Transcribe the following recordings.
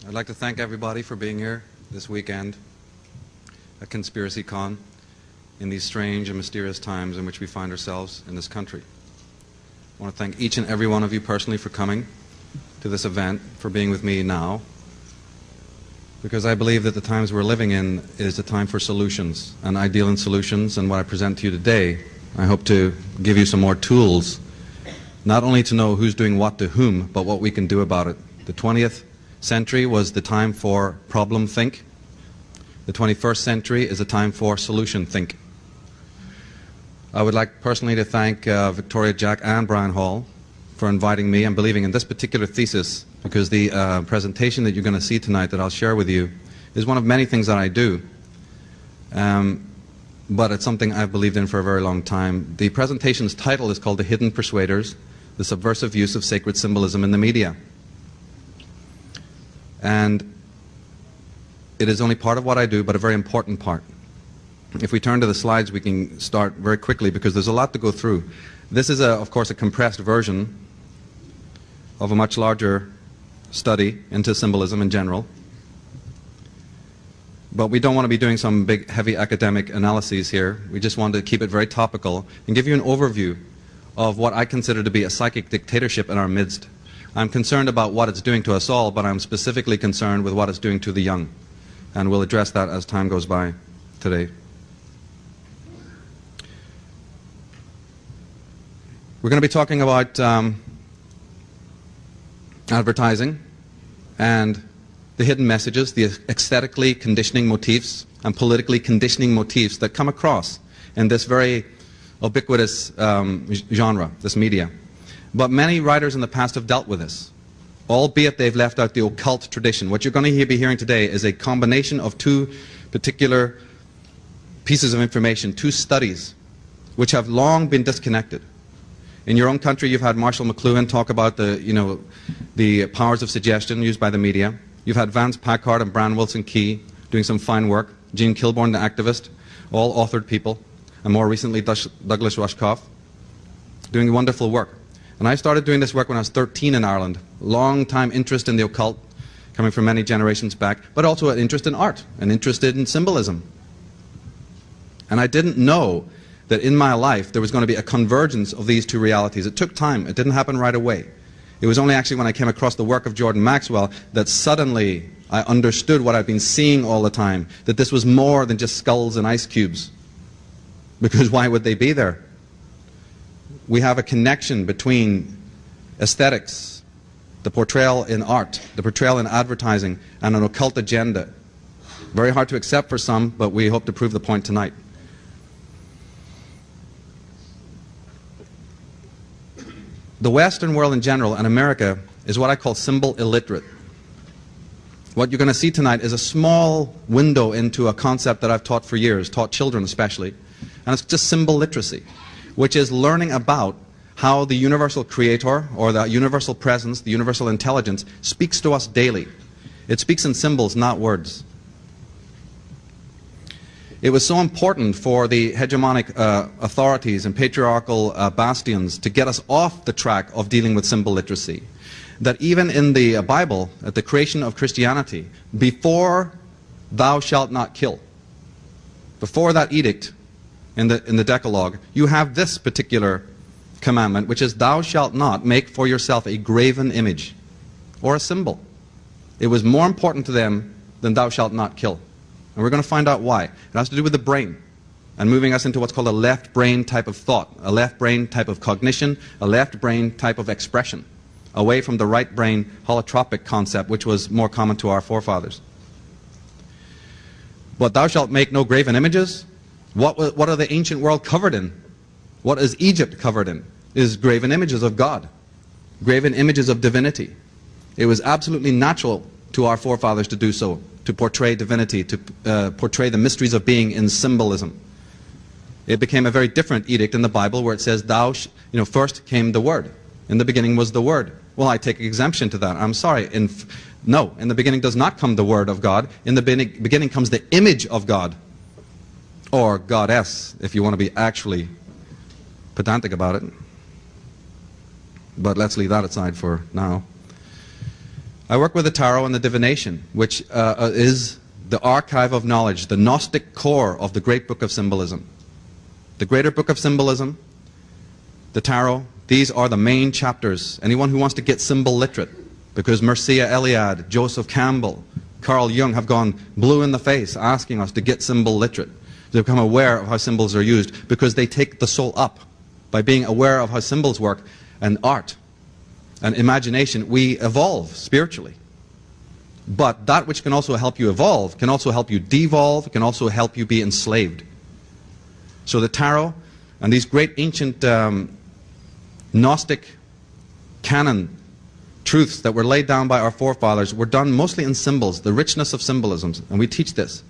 I'd like to thank everybody for being here this weekend at Conspiracy Con in these strange and mysterious times in which we find ourselves in this country. I want to thank each and every one of you personally for coming to this event, for being with me now, because I believe that the times we're living in is a time for solutions, and ideal in solutions, and what I present to you today, I hope to give you some more tools, not only to know who's doing what to whom, but what we can do about it. The 20th century was the time for problem think. The 21st century is a time for solution think. I would like personally to thank Victoria Jack and Brian Hall for inviting me and believing in this particular thesis, because the presentation that you're going to see tonight that I'll share with you is one of many things that I do, but it's something I've believed in for a very long time. The presentation's title is called The Hidden Persuaders, the Subversive Use of Sacred Symbolism in the Media. And it is only part of what I do, but a very important part. If we turn to the slides, we can start very quickly because there's a lot to go through. This is, of course, a compressed version of a much larger study into symbolism in general. But we don't want to be doing some big, heavy academic analyses here. We just want to keep it very topical and give you an overview of what I consider to be a psychic dictatorship in our midst. I'm concerned about what it's doing to us all, but I'm specifically concerned with what it's doing to the young. And we'll address that as time goes by today. We're going to be talking about advertising and the hidden messages, the aesthetically conditioning motifs and politically conditioning motifs that come across in this very ubiquitous genre, this media. But many writers in the past have dealt with this, albeit they've left out the occult tradition. What you're going to be hearing today is a combination of two particular pieces of information, two studies, which have long been disconnected. In your own country, you've had Marshall McLuhan talk about the powers of suggestion used by the media. You've had Vance Packard and Bran Wilson Key doing some fine work. Gene Kilborn, the activist, all authored people. And more recently, Douglas Rushkoff, doing wonderful work. And I started doing this work when I was 13 in Ireland. Long time interest in the occult, coming from many generations back, but also an interest in art, an interest in symbolism. And I didn't know that in my life there was going to be a convergence of these two realities. It took time. It didn't happen right away. It was only actually when I came across the work of Jordan Maxwell that suddenly I understood what I'd been seeing all the time, that this was more than just skulls and ice cubes. Because why would they be there? We have a connection between aesthetics, the portrayal in art, the portrayal in advertising, and an occult agenda. Very hard to accept for some, but we hope to prove the point tonight. The Western world in general, and America, is what I call symbol illiterate. What you're going to see tonight is a small window into a concept that I've taught for years, taught children especially, and it's just symbol literacy, which is learning about how the universal creator, or the universal presence, the universal intelligence, speaks to us daily. It speaks in symbols, not words. It was so important for the hegemonic authorities and patriarchal bastions to get us off the track of dealing with symbol literacy, that even in the Bible, at the creation of Christianity, before thou shalt not kill, before that edict in the Decalogue, you have this particular commandment, which is thou shalt not make for yourself a graven image or a symbol. It was more important to them than thou shalt not kill. And we're going to find out why. It has to do with the brain and moving us into what's called a left brain type of thought, a left brain type of cognition, a left brain type of expression, away from the right brain holotropic concept, which was more common to our forefathers. But thou shalt make no graven images. What are the ancient world covered in? What is Egypt covered in? Is graven images of God, graven images of divinity. It was absolutely natural to our forefathers to do so, to portray divinity, to portray the mysteries of being in symbolism. It became a very different edict in the Bible where it says, first came the Word. In the beginning was the Word. Well, I take exemption to that. I'm sorry. No, in the beginning does not come the Word of God. In the beginning comes the image of God. Or Goddess, if you want to be actually pedantic about it. But let's leave that aside for now. I work with the tarot and the divination, which is the archive of knowledge, the Gnostic core of the great book of symbolism. The greater book of symbolism, the tarot, these are the main chapters. Anyone who wants to get symbol literate, because Mircea Eliade, Joseph Campbell, Carl Jung have gone blue in the face asking us to get symbol literate, to become aware of how symbols are used, because they take the soul up. By being aware of how symbols work, and art, and imagination, we evolve spiritually. But that which can also help you evolve can also help you devolve, can also help you be enslaved. So the tarot and these great ancient Gnostic canon truths that were laid down by our forefathers were done mostly in symbols, the richness of symbolism, and we teach this.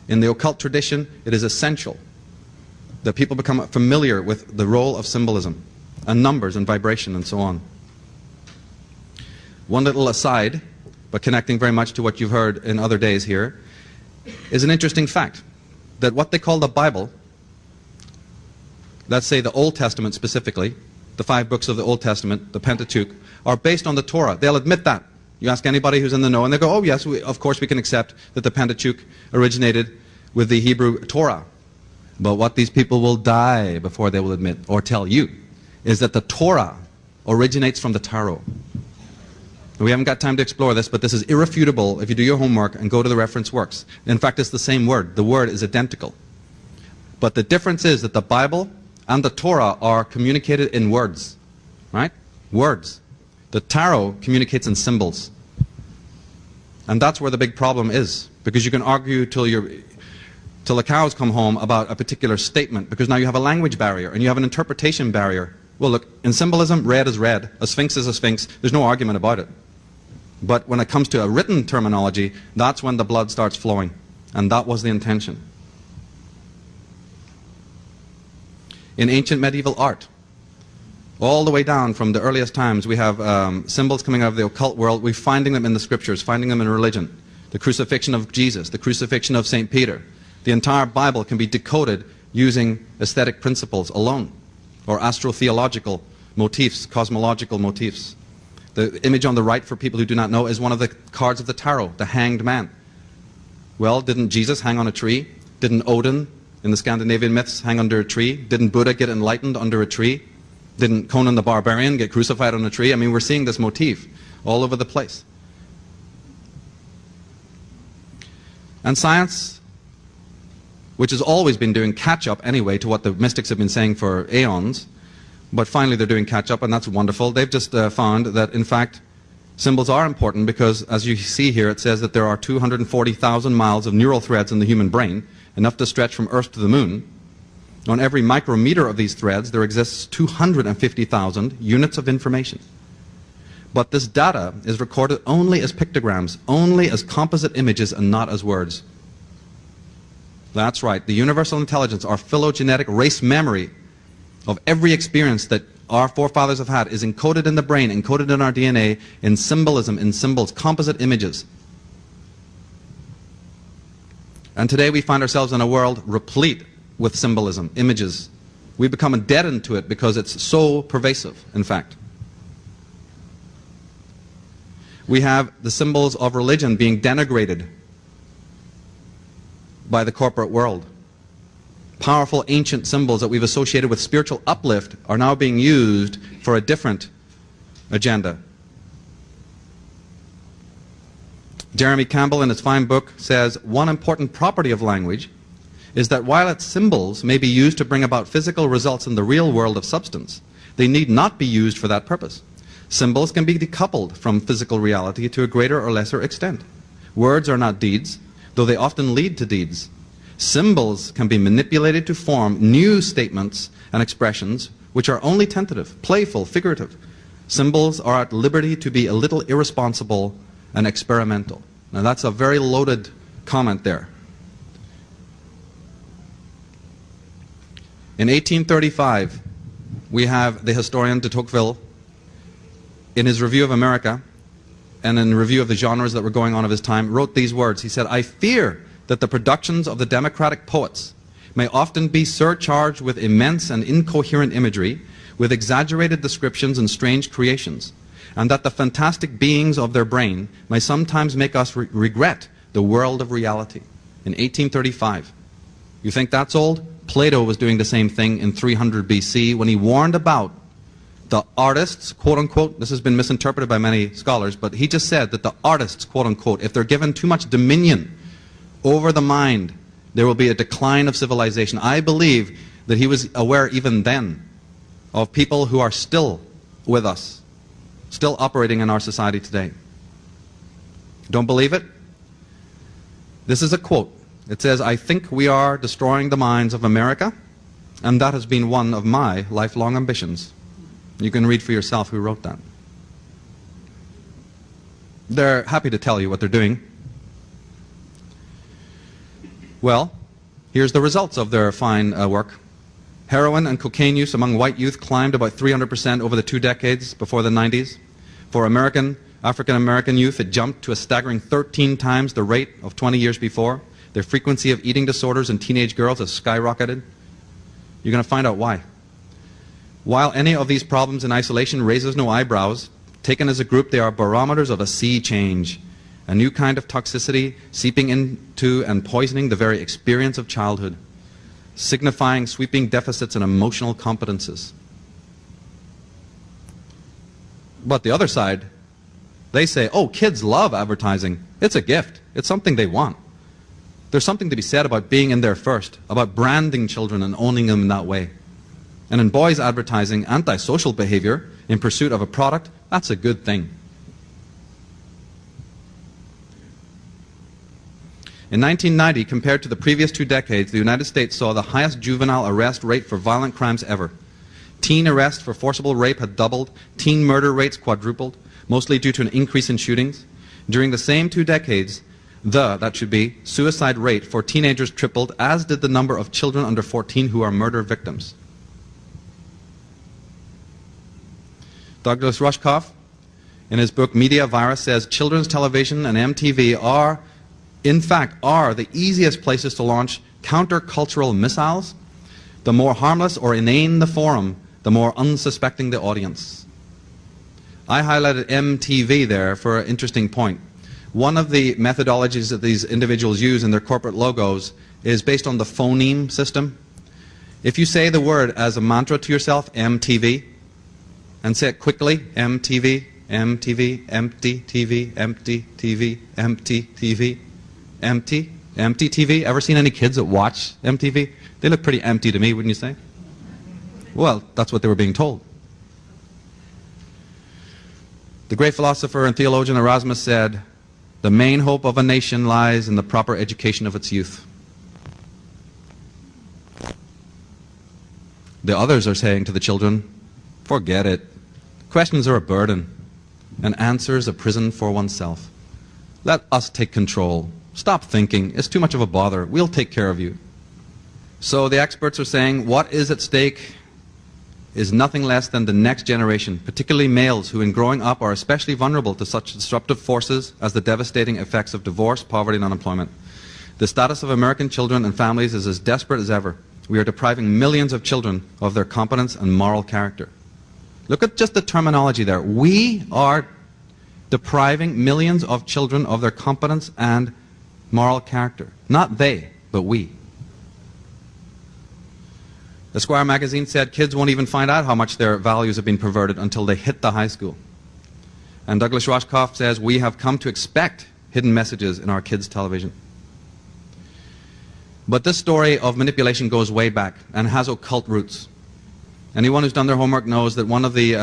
In the occult tradition, it is essential that people become familiar with the role of symbolism and numbers and vibration and so on. One little aside, but connecting very much to what you've heard in other days here, is an interesting fact that what they call the Bible, let's say the Old Testament specifically, the 5 books of the Old Testament, the Pentateuch, are based on the Torah. They'll admit that. You ask anybody who's in the know and they go, oh yes, of course we can accept that the Pentateuch originated with the Hebrew Torah. But what these people will die before they will admit, or tell you, is that the Torah originates from the tarot. We haven't got time to explore this, but this is irrefutable if you do your homework and go to the reference works. In fact, it's the same word. The word is identical. But the difference is that the Bible and the Torah are communicated in words. Right? Words. The tarot communicates in symbols. And that's where the big problem is. Because you can argue till the cows come home about a particular statement, because now you have a language barrier and you have an interpretation barrier. Well, look, in symbolism, red is red, a sphinx is a sphinx, there's no argument about it. But when it comes to a written terminology, that's when the blood starts flowing, and that was the intention. In ancient medieval art, all the way down from the earliest times, we have symbols coming out of the occult world. We're finding them in the scriptures, finding them in religion. The crucifixion of Jesus, the crucifixion of St. Peter. The entire Bible can be decoded using aesthetic principles alone, or astrotheological motifs, cosmological motifs. The image on the right, for people who do not know, is one of the cards of the tarot, the hanged man. Well, didn't Jesus hang on a tree? Didn't Odin, in the Scandinavian myths, hang under a tree? Didn't Buddha get enlightened under a tree? Didn't Conan the Barbarian get crucified on a tree? I mean, we're seeing this motif all over the place. And science, which has always been doing catch-up anyway to what the mystics have been saying for aeons, but finally they're doing catch-up, and that's wonderful. They've just found that, in fact, symbols are important because, as you see here, it says that there are 240,000 miles of neural threads in the human brain, enough to stretch from Earth to the Moon. On every micrometer of these threads, there exists 250,000 units of information. But this data is recorded only as pictograms, only as composite images, and not as words. That's right. The universal intelligence, our phylogenetic race memory of every experience that our forefathers have had, is encoded in the brain, encoded in our DNA, in symbolism, in symbols, composite images. And today we find ourselves in a world replete with symbolism, images. We become deadened to it because it's so pervasive, in fact. We have the symbols of religion being denigrated by the corporate world. Powerful ancient symbols that we've associated with spiritual uplift are now being used for a different agenda. Jeremy Campbell, in his fine book, says, one important property of language is that while its symbols may be used to bring about physical results in the real world of substance, they need not be used for that purpose. Symbols can be decoupled from physical reality to a greater or lesser extent. Words are not deeds, though they often lead to deeds. Symbols can be manipulated to form new statements and expressions which are only tentative, playful, figurative. Symbols are at liberty to be a little irresponsible and experimental. Now that's a very loaded comment there. In 1835, we have the historian de Tocqueville, in his review of America and in review of the genres that were going on of his time, wrote these words. He said, I fear that the productions of the democratic poets may often be surcharged with immense and incoherent imagery, with exaggerated descriptions and strange creations, and that the fantastic beings of their brain may sometimes make us regret the world of reality. In 1835. You think that's old? Plato was doing the same thing in 300 BC when he warned about the artists, quote unquote, this has been misinterpreted by many scholars, but he just said that the artists, quote unquote, if they're given too much dominion over the mind, there will be a decline of civilization. I believe that he was aware even then of people who are still with us, still operating in our society today. Don't believe it? This is a quote. It says, "I think we are destroying the minds of America, and that has been one of my lifelong ambitions." You can read for yourself who wrote that. They're happy to tell you what they're doing. Well, here's the results of their fine work. Heroin and cocaine use among white youth climbed about 300% over the 2 decades before the 90s. For African American youth, it jumped to a staggering 13 times the rate of 20 years before. The frequency of eating disorders in teenage girls has skyrocketed. You're going to find out why. While any of these problems in isolation raises no eyebrows, taken as a group, they are barometers of a sea change, a new kind of toxicity seeping into and poisoning the very experience of childhood, signifying sweeping deficits in emotional competences. But the other side, they say, oh, kids love advertising. It's a gift. It's something they want. There's something to be said about being in there first, about branding children and owning them in that way. And in boys advertising antisocial behavior in pursuit of a product, that's a good thing. In 1990, compared to the previous 2 decades, the United States saw the highest juvenile arrest rate for violent crimes ever. Teen arrests for forcible rape had doubled, teen murder rates quadrupled, mostly due to an increase in shootings. During the same 2 decades, suicide rate for teenagers tripled, as did the number of children under 14 who are murder victims. Douglas Rushkoff, in his book Media Virus, says children's television and MTV are the easiest places to launch countercultural missiles. The more harmless or inane the forum, the more unsuspecting the audience. I highlighted MTV there for an interesting point. One of the methodologies that these individuals use in their corporate logos is based on the phoneme system. If you say the word as a mantra to yourself, MTV, and say it quickly, MTV, MTV, empty TV, empty TV, empty TV, empty, empty TV. Ever seen any kids that watch MTV? They look pretty empty to me, wouldn't you say? Well, that's what they were being told. The great philosopher and theologian Erasmus said, "The main hope of a nation lies in the proper education of its youth." The others are saying to the children, forget it. Questions are a burden, and answers a prison for oneself. Let us take control. Stop thinking. It's too much of a bother. We'll take care of you. So the experts are saying what is at stake is nothing less than the next generation, particularly males who in growing up are especially vulnerable to such disruptive forces as the devastating effects of divorce, poverty, and unemployment. The status of American children and families is as desperate as ever. We are depriving millions of children of their competence and moral character. Look at just the terminology there. We are depriving millions of children of their competence and moral character. Not they, but we. Esquire magazine said kids won't even find out how much their values have been perverted until they hit the high school. And Douglas Rushkoff says we have come to expect hidden messages in our kids' television. But this story of manipulation goes way back and has occult roots. Anyone who's done their homework knows that one of the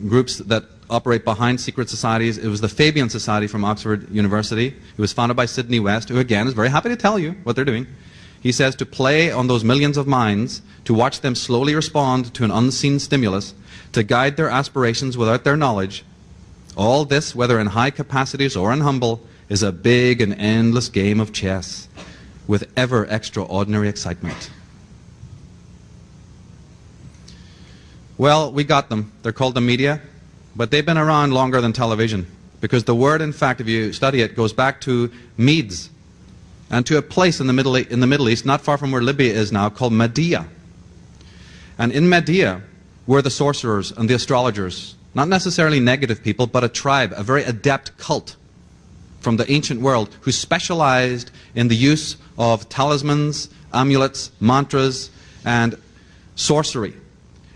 groups that operate behind secret societies, it was the Fabian Society from Oxford University. It was founded by Sidney West, who again is very happy to tell you what they're doing. He says to play on those millions of minds, to watch them slowly respond to an unseen stimulus, to guide their aspirations without their knowledge. All this, whether in high capacities or in humble, is a big and endless game of chess with ever extraordinary excitement. Well, we got them. They're called the media, but they've been around longer than television, because the word, in fact, if you study it, goes back to Medes and to a place in the Middle East, not far from where Libya is now, called Media. And in Media were the sorcerers and the astrologers Not necessarily negative people, but a tribe, a very adept cult from the ancient world who specialized in the use of talismans, amulets, mantras, and sorcery.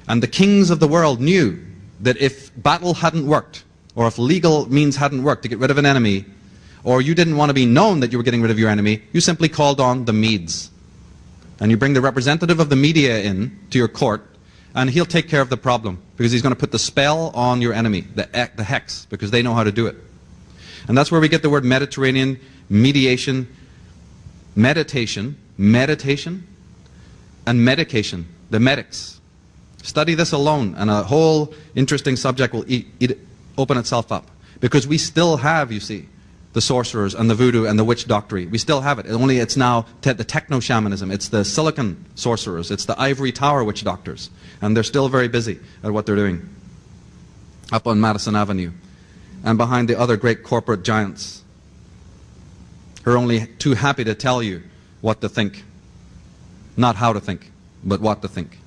And the kings of the world knew that if battle hadn't worked, or if legal means hadn't worked to get rid of an enemy, or you didn't want to be known that you were getting rid of your enemy, you simply called on the Medes. And you bring the representative of the media in to your court, and he'll take care of the problem, because he's going to put the spell on your enemy, the hex, because they know how to do it. And that's where we get the word Mediterranean, mediation, meditation, and medication, the medics. Study this alone, and a whole interesting subject will open itself up. Because we still have, you see, the sorcerers and the voodoo and the witch doctrine. We still have it. Only it's now the techno-shamanism. It's the silicon sorcerers. It's the ivory tower witch doctors. And they're still very busy at what they're doing up on Madison Avenue and behind the other great corporate giants who are only too happy to tell you what to think. Not how to think, but what to think.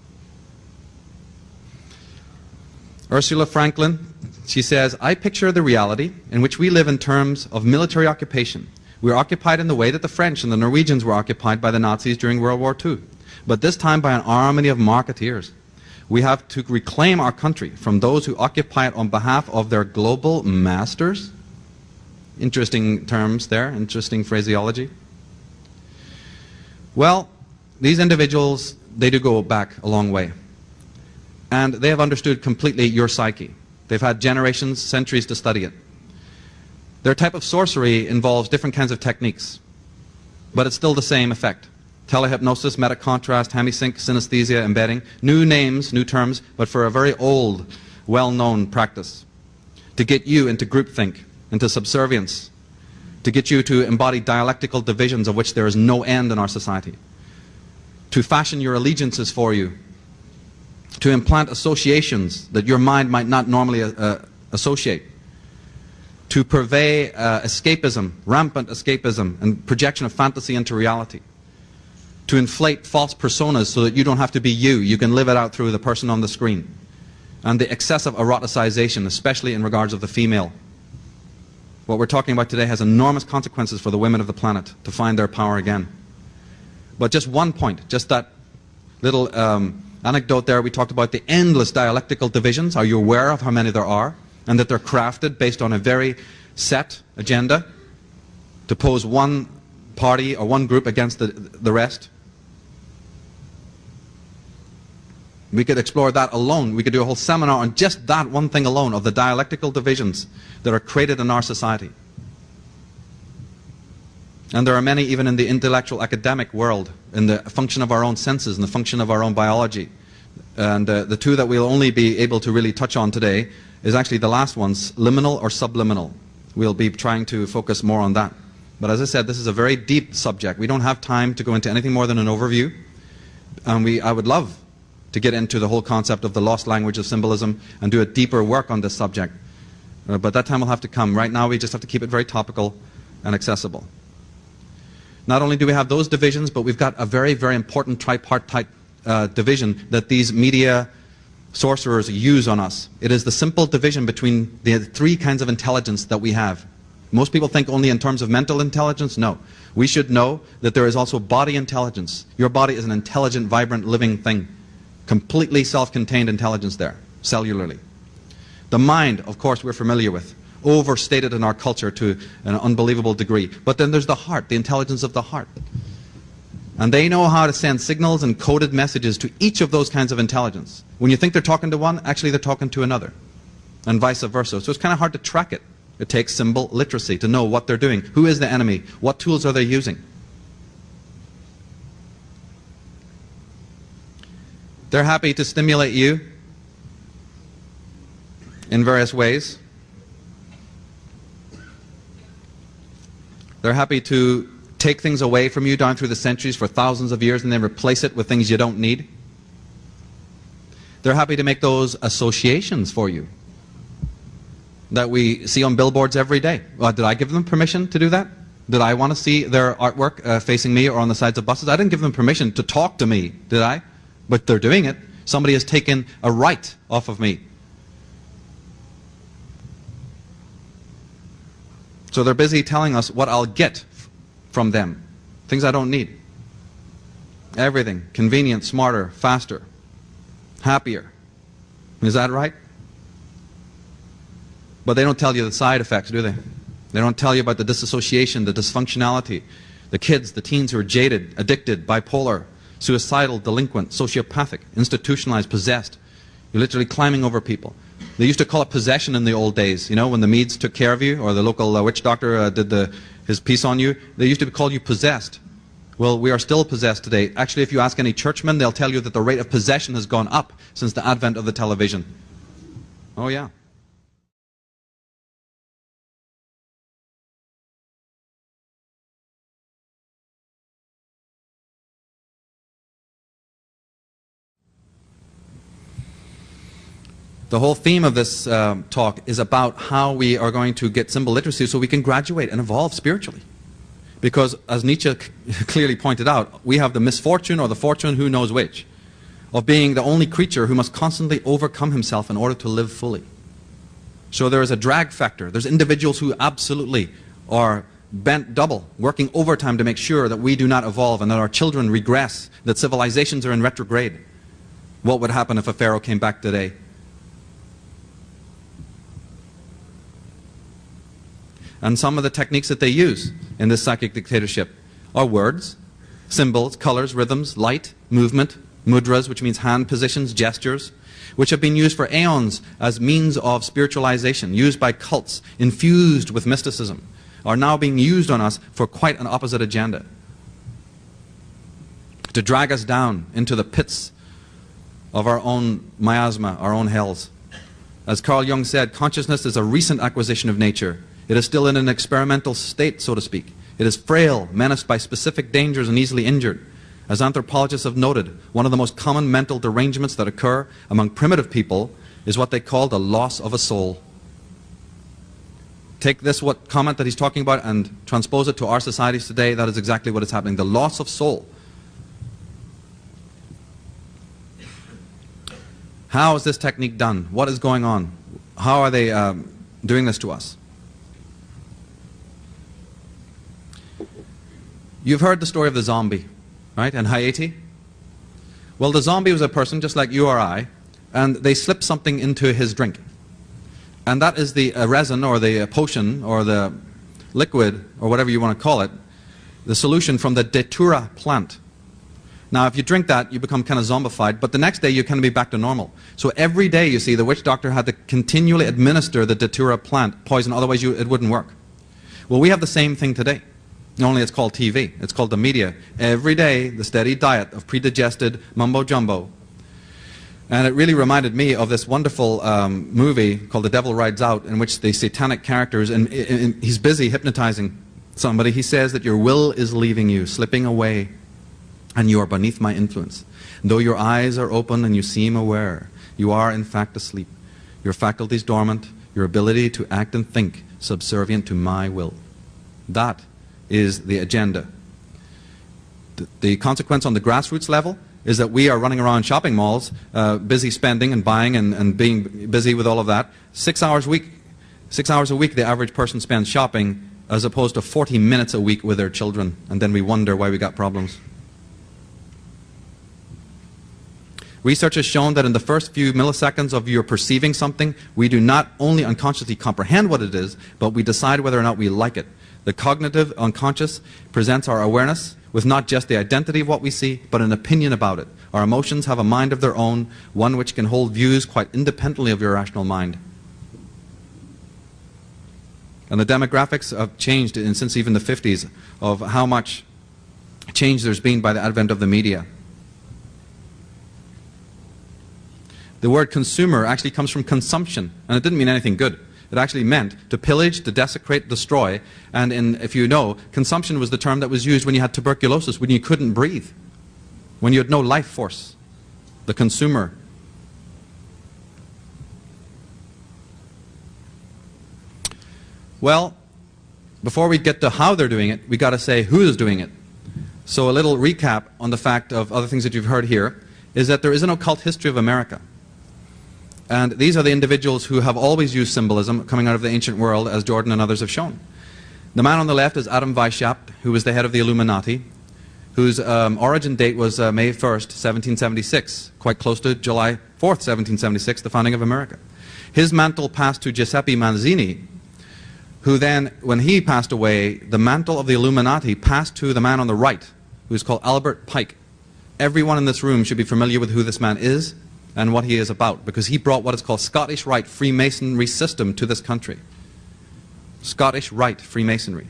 Ursula Franklin, she says, I picture the reality in which we live in terms of military occupation. We are occupied in the way that the French and the Norwegians were occupied by the Nazis during World War II, but this time by an army of marketeers. We have to reclaim our country from those who occupy it on behalf of their global masters. Interesting terms there, interesting phraseology. Well, these individuals, they do go back a long way. And they have understood completely your psyche. They've had generations, centuries to study it. Their type of sorcery involves different kinds of techniques, but it's still the same effect. Telehypnosis, metacontrast, hemisync, synesthesia, embedding. New names, new terms, but for a very old, well-known practice. To get you into groupthink, into subservience. To get you to embody dialectical divisions of which there is no end in our society. To fashion your allegiances for you. To implant associations that your mind might not normally associate. To purvey escapism, rampant escapism, and projection of fantasy into reality. To inflate false personas so that you don't have to be you. You can live it out through the person on the screen. And the excessive eroticization, especially in regards of the female. What we're talking about today has enormous consequences for the women of the planet to find their power again. But just one point, just that little anecdote there, we talked about the endless dialectical divisions. Are you aware of how many there are? And that they're crafted based on a very set agenda to pose one party or one group against the rest. We could explore that alone. We could do a whole seminar on just that one thing alone, of the dialectical divisions that are created in our society. And there are many even in the intellectual academic world, in the function of our own senses and the function of our own biology. And the two that we'll only be able to really touch on today is actually the last ones, liminal or subliminal. We'll be trying to focus more on that. But as I said, this is a very deep subject. We don't have time to go into anything more than an overview. And I would love to get into the whole concept of the lost language of symbolism and do a deeper work on this subject. But that time will have to come. Right now we just have to keep it very topical and accessible. Not only do we have those divisions, but we've got a very, very important tripartite division that these media sorcerers use on us. It is the simple division between the three kinds of intelligence that we have. Most people think only in terms of mental intelligence. No. We should know that there is also body intelligence. Your body is an intelligent, vibrant, living thing. Completely self-contained intelligence there, cellularly. The mind, of course, we're familiar with. Overstated in our culture to an unbelievable degree. But then there's the heart, the intelligence of the heart. And they know how to send signals and coded messages to each of those kinds of intelligence. When you think they're talking to one, actually they're talking to another. And vice versa. So it's kind of hard to track it. It takes symbol literacy to know what they're doing. Who is the enemy? What tools are they using? They're happy to stimulate you in various ways. They're happy to take things away from you down through the centuries for thousands of years and then replace it with things you don't need. They're happy to make those associations for you that we see on billboards every day. Did I give them permission to do that? Did I want to see their artwork facing me or on the sides of buses? I didn't give them permission to talk to me, did I? But they're doing it. Somebody has taken a right off of me. So they're busy telling us what I'll get from them. Things I don't need. Everything. Convenient, smarter, faster, happier. Is that right? But they don't tell you the side effects, do they? They don't tell you about the disassociation, the dysfunctionality, the kids, the teens who are jaded, addicted, bipolar, suicidal, delinquent, sociopathic, institutionalized, possessed. You're literally climbing over people. They used to call it possession in the old days, you know, when the Meads took care of you, or the local witch doctor did his piece on you. They used to call you possessed. Well, we are still possessed today. Actually, if you ask any churchmen, they'll tell you that the rate of possession has gone up since the advent of the television. Oh, yeah. The whole theme of this talk is about how we are going to get symbol literacy so we can graduate and evolve spiritually. Because, as Nietzsche clearly pointed out, we have the misfortune, or the fortune, who knows which, of being the only creature who must constantly overcome himself in order to live fully. So there is a drag factor. There's individuals who absolutely are bent double, working overtime to make sure that we do not evolve and that our children regress, that civilizations are in retrograde. What would happen if a pharaoh came back today? And some of the techniques that they use in this psychic dictatorship are words, symbols, colors, rhythms, light, movement, mudras, which means hand positions, gestures, which have been used for aeons as means of spiritualization, used by cults, infused with mysticism, are now being used on us for quite an opposite agenda. To drag us down into the pits of our own miasma, our own hells. As Carl Jung said, consciousness is a recent acquisition of nature. It is still in an experimental state, so to speak. It is frail, menaced by specific dangers and easily injured. As anthropologists have noted, one of the most common mental derangements that occur among primitive people is what they call the loss of a soul. Take this comment that he's talking about and transpose it to our societies today. That is exactly what is happening. The loss of soul. How is this technique done? What is going on? How are they doing this to us? You've heard the story of the zombie, right, in Haiti? Well, the zombie was a person just like you or I, and they slipped something into his drink. And that is the resin, or the potion, or the liquid, or whatever you want to call it, the solution from the datura plant. Now, if you drink that, you become kind of zombified, but the next day you can be back to normal. So every day, you see, the witch doctor had to continually administer the datura plant poison, otherwise it wouldn't work. Well, we have the same thing today. Only it's called TV. It's called the media. Every day, the steady diet of predigested mumbo-jumbo. And it really reminded me of this wonderful movie called The Devil Rides Out, in which the satanic characters, and he's busy hypnotizing somebody. He says that your will is leaving you, slipping away, and you are beneath my influence. Though your eyes are open and you seem aware, you are in fact asleep. Your faculties dormant, your ability to act and think subservient to my will. That is the agenda. The consequence on the grassroots level is that we are running around shopping malls, busy spending and buying and being busy with all of that. 6 hours a week. 6 hours a week the average person spends shopping, as opposed to 40 minutes a week with their children. And then we wonder why we got problems. Research has shown that in the first few milliseconds of your perceiving something, we do not only unconsciously comprehend what it is, but we decide whether or not we like it. The cognitive unconscious presents our awareness with not just the identity of what we see, but an opinion about it. Our emotions have a mind of their own, one which can hold views quite independently of your rational mind. And the demographics have changed since even the 50s of how much change there's been by the advent of the media. The word consumer actually comes from consumption, and it didn't mean anything good. It actually meant to pillage, to desecrate, destroy. And if you know, consumption was the term that was used when you had tuberculosis, when you couldn't breathe, when you had no life force. The consumer. Well, before we get to how they're doing it, we got to say who is doing it. So a little recap on the fact of other things that you've heard here is that there is an occult history of America. And these are the individuals who have always used symbolism coming out of the ancient world, as Jordan and others have shown. The man on the left is Adam Weishaupt, who was the head of the Illuminati, whose origin date was May 1st, 1776, quite close to July 4th, 1776, the founding of America. His mantle passed to Giuseppe Mazzini, who then, when he passed away, the mantle of the Illuminati passed to the man on the right, who is called Albert Pike. Everyone in this room should be familiar with who this man is and what he is about, because he brought what is called Scottish Rite Freemasonry system to this country. Scottish Rite Freemasonry.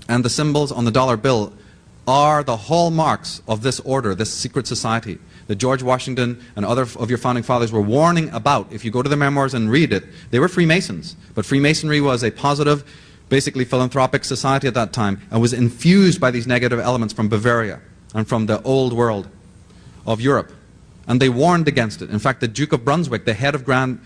And the symbols on the dollar bill are the hallmarks of this order, this secret society that George Washington and other of your founding fathers were warning about. If you go to their memoirs and read it, they were Freemasons. But Freemasonry was a positive, basically philanthropic society at that time, and was infused by these negative elements from Bavaria and from the old world of Europe. And they warned against it. In fact, the Duke of Brunswick, the head of Grand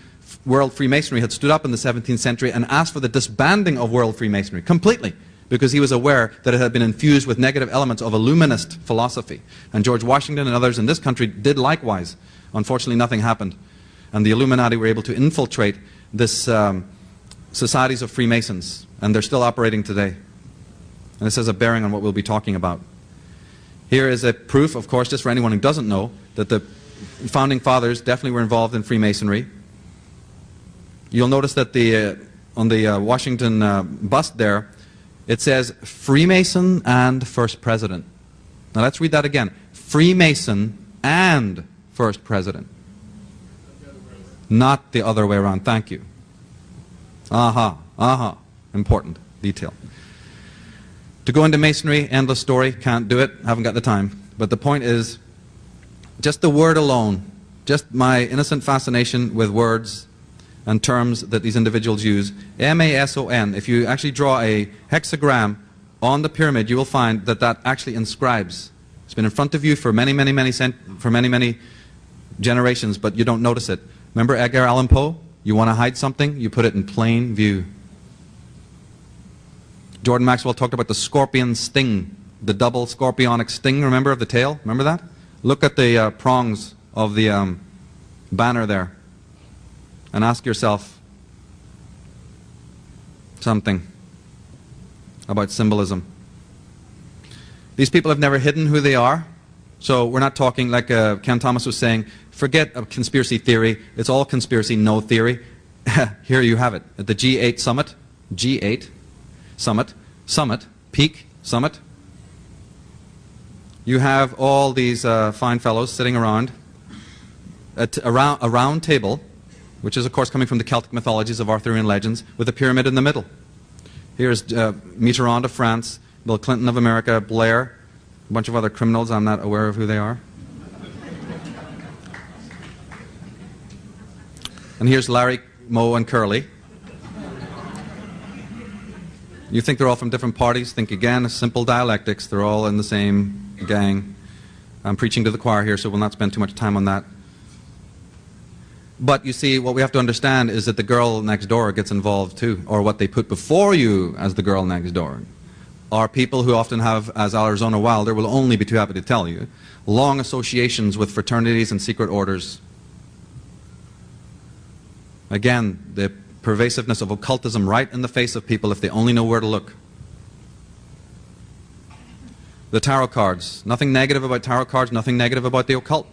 World Freemasonry, had stood up in the 17th century and asked for the disbanding of World Freemasonry completely, because he was aware that it had been infused with negative elements of Illuminist philosophy. And George Washington and others in this country did likewise. Unfortunately, nothing happened. And the Illuminati were able to infiltrate this societies of Freemasons, and they're still operating today. And this has a bearing on what we'll be talking about. Here is a proof, of course, just for anyone who doesn't know, that the founding fathers definitely were involved in Freemasonry. You'll notice that on the Washington bust there, it says Freemason and First President. Now let's read that again. Freemason and First President. Not the other way around. Thank you. Important detail. To go into Masonry, endless story, can't do it, haven't got the time. But the point is, just the word alone, just my innocent fascination with words and terms that these individuals use. M-A-S-O-N. If you actually draw a hexagram on the pyramid, you will find that that actually inscribes. It's been in front of you for many generations, but you don't notice it. Remember Edgar Allan Poe? You want to hide something, you put it in plain view. Jordan Maxwell talked about the scorpion sting, the double scorpionic sting, remember, of the tail? Remember that? Look at the prongs of the banner there and ask yourself something about symbolism. These people have never hidden who they are, so we're not talking like Ken Thomas was saying, forget a conspiracy theory, it's all conspiracy, no theory. Here you have it, at the G8 summit, G8 summit, peak, summit. You have all these fine fellows sitting around a round table, which is of course coming from the Celtic mythologies of Arthurian legends, with a pyramid in the middle. Here's Mitterrand of France, Bill Clinton of America, Blair, a bunch of other criminals, I'm not aware of who they are. And here's Larry, Moe, and Curly. You think they're all from different parties? Think again, simple dialectics, they're all in the same gang. I'm preaching to the choir here, so we'll not spend too much time on that. But you see, what we have to understand is that the girl next door gets involved too, or what they put before you as the girl next door are people who often have, as Arizona Wilder will only be too happy to tell you, long associations with fraternities and secret orders. Again, the pervasiveness of occultism right in the face of people if they only know where to look. The tarot cards. Nothing negative about tarot cards, nothing negative about the occult.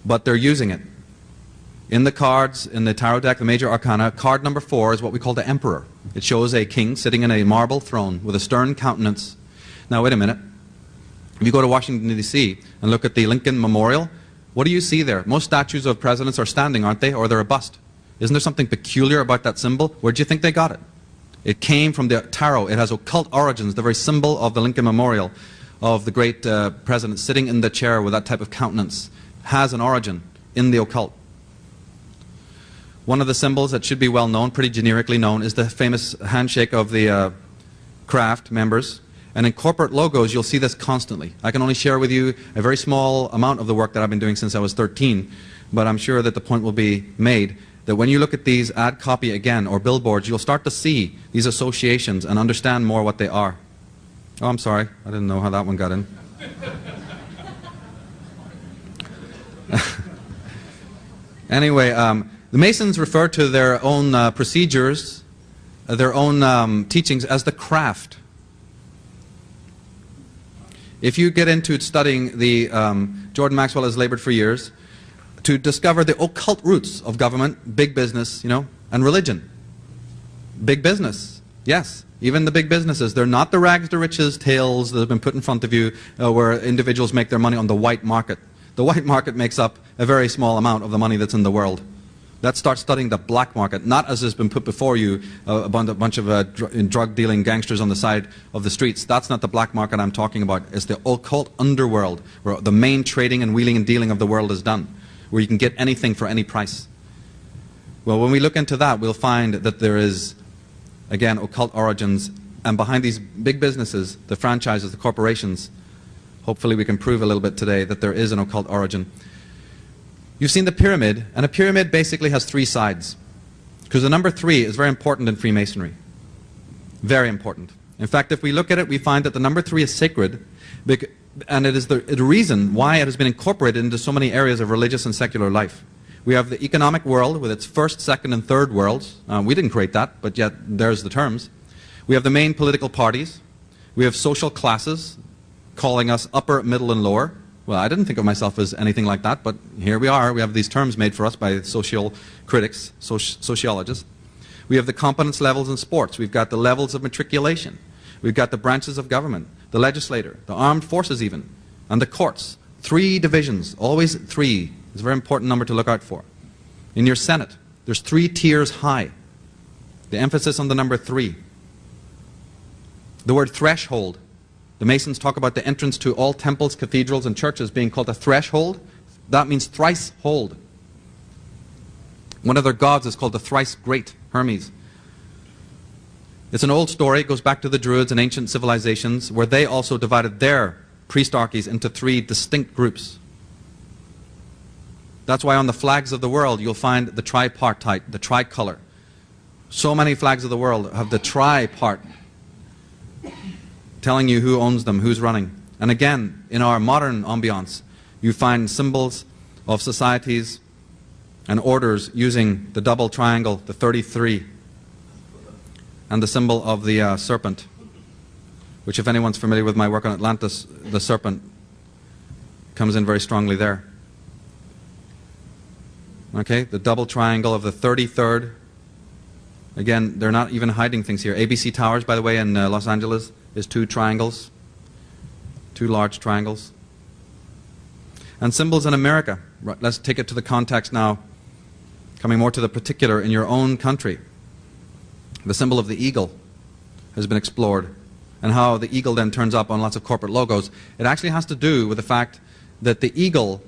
But they're using it. In the cards, in the tarot deck, the major arcana, card number 4 is what we call the Emperor. It shows a king sitting in a marble throne with a stern countenance. Now wait a minute. If you go to Washington, D.C. and look at the Lincoln Memorial, what do you see there? Most statues of presidents are standing, aren't they? Or they're a bust. Isn't there something peculiar about that symbol? Where do you think they got it? It came from the tarot. It has occult origins. The very symbol of the Lincoln Memorial of the great president sitting in the chair with that type of countenance has an origin in the occult. One of the symbols that should be well known, pretty generically known, is the famous handshake of the craft members. And in corporate logos, you'll see this constantly. I can only share with you a very small amount of the work that I've been doing since I was 13, but I'm sure that the point will be made that when you look at these ad copy again or billboards, you'll start to see these associations and understand more what they are. Oh, I'm sorry. I didn't know how that one got in. Anyway, the Masons refer to their own procedures their own teachings as the craft. If you get into studying the, Jordan Maxwell has labored for years to discover the occult roots of government, big business, you know, and religion. Big business, yes. Even the big businesses, they're not the rags to riches tales that have been put in front of you where individuals make their money on the white market. The white market makes up a very small amount of the money that's in the world. Let's start studying the black market, not as has been put before you, a bunch of drug-dealing gangsters on the side of the streets. That's not the black market I'm talking about. It's the occult underworld, where the main trading and wheeling and dealing of the world is done, where you can get anything for any price. Well, when we look into that, we'll find that there is, again, occult origins, and behind these big businesses, the franchises, the corporations, hopefully we can prove a little bit today that there is an occult origin. You've seen the pyramid, and a pyramid basically has three sides, because the number 3 is very important in Freemasonry. Very important. In fact, if we look at it, we find that the number 3 is sacred, and it is the reason why it has been incorporated into so many areas of religious and secular life. We have the economic world with its first, second, and third worlds. We didn't create that, but yet there's the terms. We have the main political parties. We have social classes, calling us upper, middle, and lower. Well, I didn't think of myself as anything like that, but here we are. We have these terms made for us by social critics, sociologists. We have the competence levels in sports. We've got the levels of matriculation. We've got the branches of government, the legislator, the armed forces even, and the courts. 3 divisions, always 3. It's a very important number to look out for. In your Senate, there's 3 tiers high. The emphasis on the number 3. The word threshold. The Masons talk about the entrance to all temples, cathedrals, and churches being called a threshold. That means thrice hold. One of their gods is called the thrice great, Hermes. It's an old story. It goes back to the Druids and ancient civilizations, where they also divided their priestarchies into 3 distinct groups. That's why on the flags of the world you'll find the tripartite, the tricolor. So many flags of the world have the tri-part, telling you who owns them, who's running. And again, in our modern ambiance, you find symbols of societies and orders using the double triangle, the 33, and the symbol of the serpent, which, if anyone's familiar with my work on Atlantis, the serpent comes in very strongly there. Okay, the double triangle of the 33rd. Again, they're not even hiding things here. ABC Towers, by the way, in Los Angeles is 2 triangles, 2 large triangles. And symbols in America. Right, let's take it to the context now, coming more to the particular in your own country. The symbol of the eagle has been explored, and how the eagle then turns up on lots of corporate logos. It actually has to do with the fact that the eagle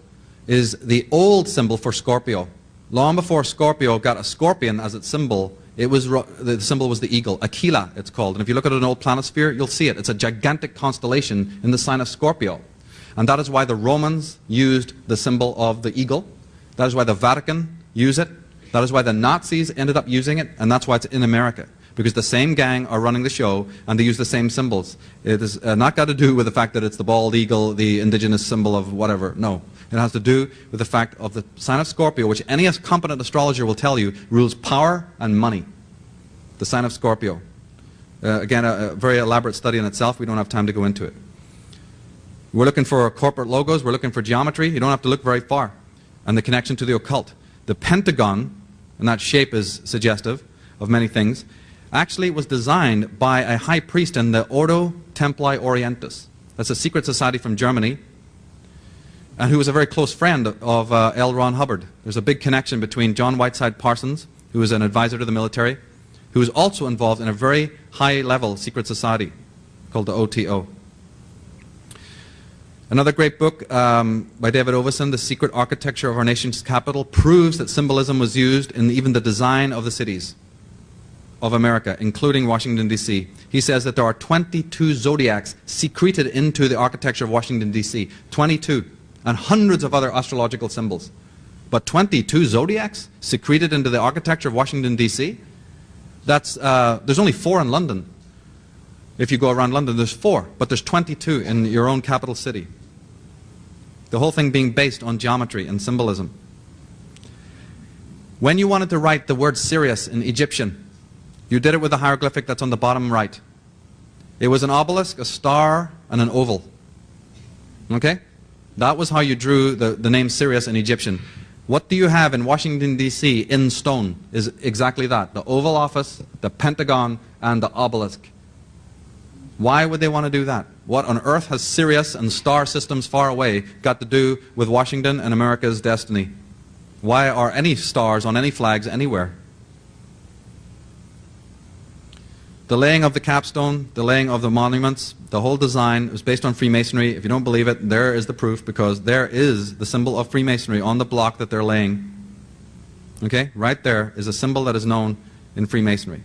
is the old symbol for Scorpio. Long before Scorpio got a scorpion as its symbol, the symbol was the eagle. Aquila, it's called. And if you look at an old planisphere, you'll see it. It's a gigantic constellation in the sign of Scorpio. And that is why the Romans used the symbol of the eagle. That is why the Vatican used it. That is why the Nazis ended up using it. And that's why it's in America. Because the same gang are running the show, and they use the same symbols. It has not got to do with the fact that it's the bald eagle, the indigenous symbol of whatever. No. It has to do with the fact of the sign of Scorpio, which any competent astrologer will tell you rules power and money. The sign of Scorpio. Again, a very elaborate study in itself. We don't have time to go into it. We're looking for corporate logos. We're looking for geometry. You don't have to look very far. And the connection to the occult. The pentagon, and that shape is suggestive of many things, actually was designed by a high priest in the Ordo Templi Orientis. That's a secret society from Germany, and who was a very close friend of L. Ron Hubbard. There's a big connection between John Whiteside Parsons, who was an advisor to the military, who was also involved in a very high-level secret society called the OTO. Another great book by David Oveson, The Secret Architecture of Our Nation's Capital, proves that symbolism was used in even the design of the cities of America, including Washington, D.C. He says that there are 22 zodiacs secreted into the architecture of Washington, D.C. 22. And hundreds of other astrological symbols. But 22 zodiacs secreted into the architecture of Washington, D.C.? There's only 4 in London. If you go around London, there's 4, but there's 22 in your own capital city. The whole thing being based on geometry and symbolism. When you wanted to write the word Sirius in Egyptian, You did it with the hieroglyphic that's on the bottom right. It was an obelisk, a star, and an oval. Okay? That was how you drew the name Sirius in Egyptian. What do you have in Washington, D.C. in stone is exactly that. The Oval Office, the Pentagon, and the obelisk. Why would they want to do that? What on earth has Sirius and star systems far away got to do with Washington and America's destiny? Why are any stars on any flags anywhere? The laying of the capstone, the laying of the monuments, the whole design was based on Freemasonry. If you don't believe it, there is the proof, because there is the symbol of Freemasonry on the block that they're laying. Okay? Right there is a symbol that is known in Freemasonry.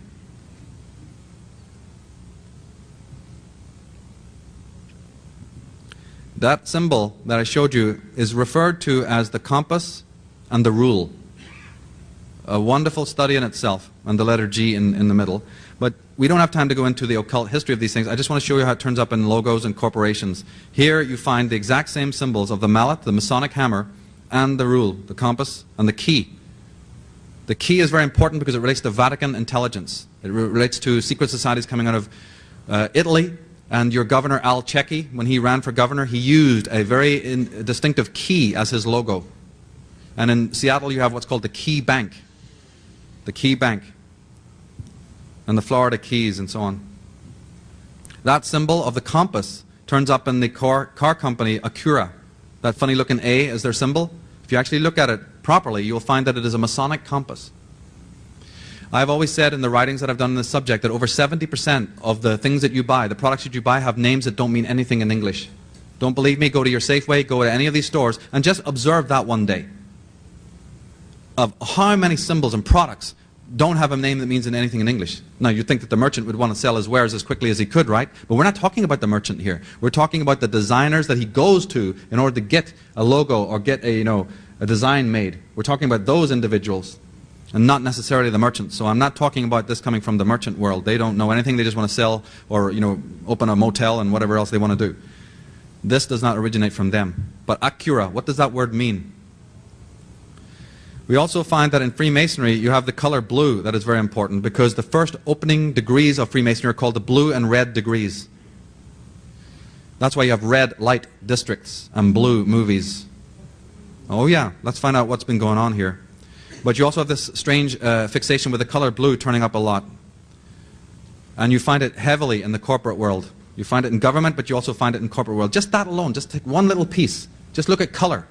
That symbol that I showed you is referred to as the compass and the rule. A wonderful study in itself, and the letter G in the middle. But we don't have time to go into the occult history of these things. I just want to show you how it turns up in logos and corporations. Here you find the exact same symbols of the mallet, the Masonic hammer, and the rule, the compass, and the key. The key is very important because it relates to Vatican intelligence. It relates to secret societies coming out of Italy. And your governor, Al Cecchi, when he ran for governor, he used a very distinctive key as his logo. And in Seattle you have what's called the Key Bank. The Key Bank. And the Florida Keys and so on. That symbol of the compass turns up in the car company Acura. That funny looking A is their symbol. If you actually look at it properly, you'll find that it is a Masonic compass. I've always said in the writings that I've done on this subject that over 70% of the things that you buy, the products that you buy, have names that don't mean anything in English. Don't believe me? Go to your Safeway, go to any of these stores, and just observe that one day. Of how many symbols and products don't have a name that means anything in English. Now, you'd think that the merchant would want to sell his wares as quickly as he could, right? But we're not talking about the merchant here. We're talking about the designers that he goes to in order to get a logo or get a design made. We're talking about those individuals and not necessarily the merchants. So I'm not talking about this coming from the merchant world. They don't know anything. They just want to sell or open a motel and whatever else they want to do. This does not originate from them. But Acura, what does that word mean? We also find that in Freemasonry you have the color blue. That is very important because the first opening degrees of Freemasonry are called the blue and red degrees. That's why you have red light districts and blue movies. Oh yeah, let's find out what's been going on here. But you also have this strange fixation with the color blue turning up a lot. And you find it heavily in the corporate world. You find it in government, but you also find it in corporate world. Just that alone, just take one little piece. Just look at color.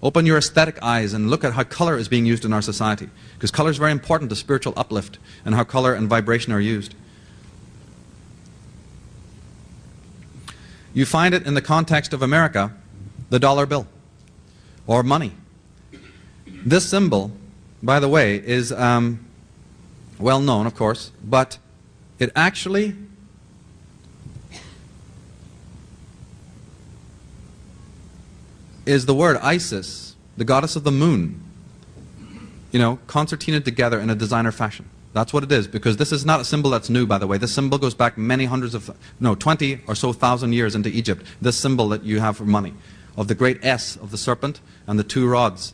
Open your aesthetic eyes and look at how color is being used in our society. Because color is very important to spiritual uplift and how color and vibration are used. You find it in the context of America, the dollar bill, or money. This symbol, by the way, is well known, of course, but it actually is the word Isis, the goddess of the moon, concertinaed together in a designer fashion. That's what it is, because this is not a symbol that's new, by the way. This symbol goes back many hundreds of, 20 or so thousand years into Egypt. This symbol that you have for money, of the great S of the serpent and the two rods,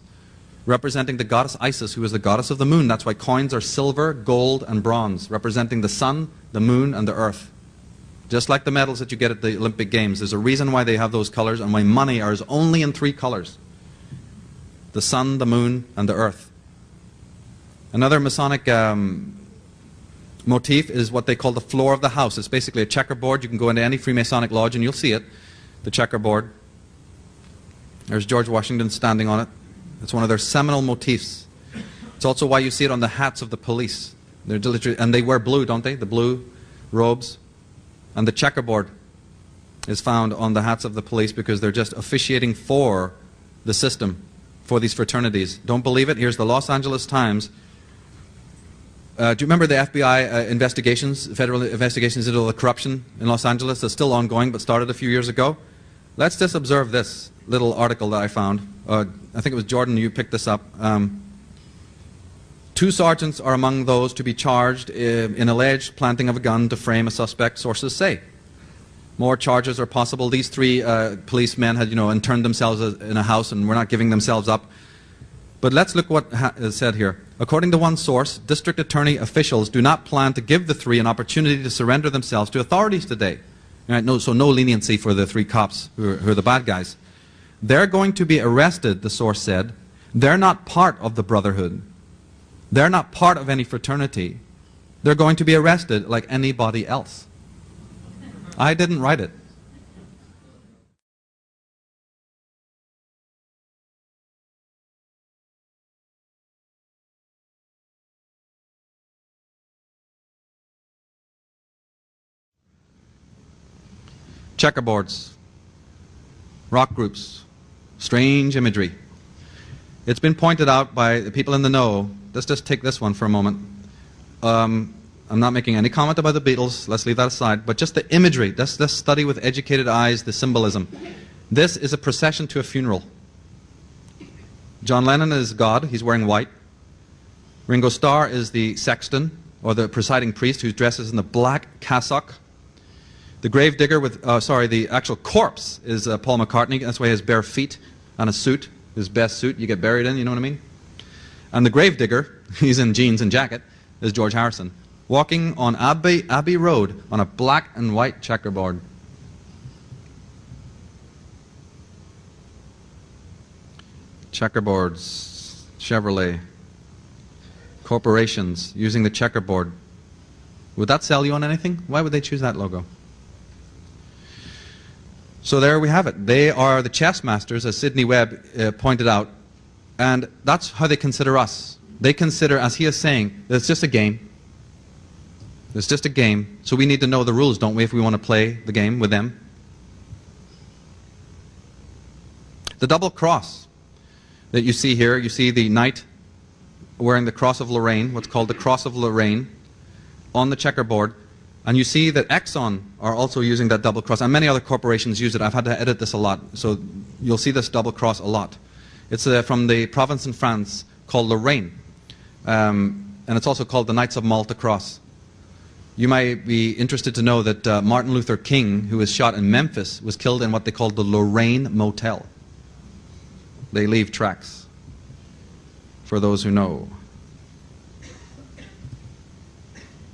representing the goddess Isis, who is the goddess of the moon. That's why coins are silver, gold, and bronze, representing the sun, the moon, and the earth. Just like the medals that you get at the Olympic Games, there's a reason why they have those colors and why money is only in 3 colors. The sun, the moon, and the earth. Another Masonic motif is what they call the floor of the house. It's basically a checkerboard. You can go into any Freemasonic lodge and you'll see it, the checkerboard. There's George Washington standing on it. It's one of their seminal motifs. It's also why you see it on the hats of the police. They're literally, and they wear blue, don't they? The blue robes. And the checkerboard is found on the hats of the police because they're just officiating for the system, for these fraternities. Don't believe it? Here's the Los Angeles Times. Do you remember the FBI investigations, federal investigations into the corruption in Los Angeles? That's still ongoing, but started a few years ago. Let's just observe this little article that I found. I think it was Jordan, you picked this up. 2 sergeants are among those to be charged in alleged planting of a gun to frame a suspect, sources say. More charges are possible. These 3 policemen had, interned themselves in a house and were not giving themselves up. But let's look what is said here. According to one source, district attorney officials do not plan to give the three an opportunity to surrender themselves to authorities today. Right? No, so no leniency for the three cops who are the bad guys. They're going to be arrested, the source said. They're not part of the Brotherhood. They're not part of any fraternity. They're going to be arrested like anybody else. I didn't write it. Checkerboards, rock groups, strange imagery. It's been pointed out by the people in the know. Let's just take this one for a moment. I'm not making any comment about the Beatles. Let's leave that aside. But just the imagery. Let's study with educated eyes the symbolism. This is a procession to a funeral. John Lennon is God. He's wearing white. Ringo Starr is the sexton, or the presiding priest, who dresses in the black cassock. The gravedigger with, the actual corpse is Paul McCartney. That's why he has bare feet and a suit, his best suit you get buried in, you know what I mean? And the gravedigger, he's in jeans and jacket, is George Harrison, walking on Abbey Road on a black and white checkerboard. Checkerboards, Chevrolet, corporations using the checkerboard. Would that sell you on anything? Why would they choose that logo? So there we have it. They are the chess masters, as Sidney Webb pointed out, and that's how they consider us. They consider, as he is saying, that it's just a game. It's just a game, so we need to know the rules, don't we, if we want to play the game with them. The double cross that you see here, you see the knight wearing the cross of Lorraine, what's called the cross of Lorraine, on the checkerboard. And you see that Exxon are also using that double cross, and many other corporations use it. I've had to edit this a lot, so you'll see this double cross a lot. It's from the province in France called Lorraine, and it's also called the Knights of Malta Cross. You might be interested to know that Martin Luther King, who was shot in Memphis, was killed in what they called the Lorraine Motel. They leave tracks, for those who know.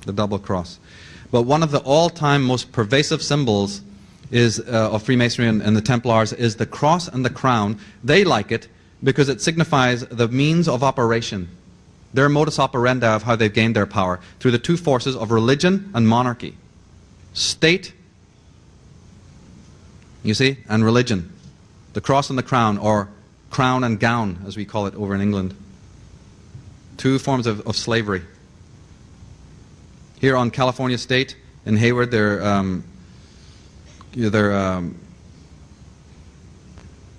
The double cross. But one of the all-time most pervasive symbols of Freemasonry and the Templars is the cross and the crown. They like it because it signifies the means of operation, their modus operandi of how they've gained their power, through the two forces of religion and monarchy. State, you see, and religion. The cross and the crown, or crown and gown, as we call it over in England. Two forms of slavery. Here on California State in Hayward, their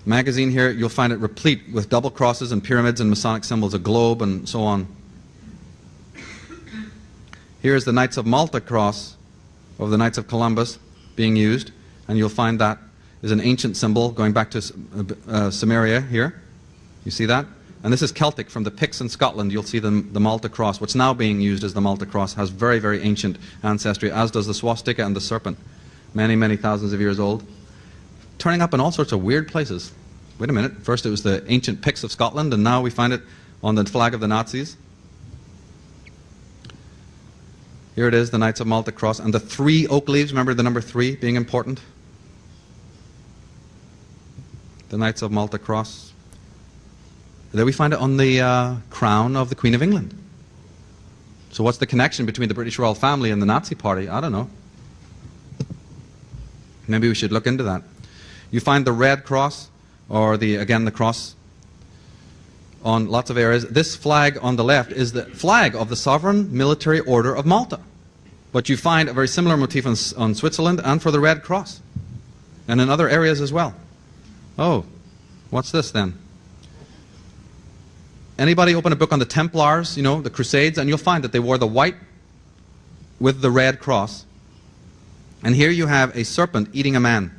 magazine here, you'll find it replete with double crosses and pyramids and Masonic symbols, a globe and so on. Here's the Knights of Malta cross of the Knights of Columbus being used, and you'll find that is an ancient symbol going back to Samaria here. You see that? And this is Celtic from the Picts in Scotland. You'll see the Malta cross. What's now being used as the Malta cross has very, very ancient ancestry, as does the swastika and the serpent. Many, many thousands of years old. Turning up in all sorts of weird places. Wait a minute. First it was the ancient Picts of Scotland, and now we find it on the flag of the Nazis. Here it is, the Knights of Malta cross. And the three oak leaves, remember the number 3 being important? The Knights of Malta cross. There we find it on the crown of the Queen of England. So what's the connection between the British royal family and the Nazi party? I don't know. Maybe we should look into that. You find the red cross, or again the cross, on lots of areas. This flag on the left is the flag of the Sovereign Military Order of Malta. But you find a very similar motif on Switzerland and for the red cross. And in other areas as well. Oh, what's this then? Anybody open a book on the Templars, you know, the Crusades, and you'll find that they wore the white with the red cross. And here you have a serpent eating a man.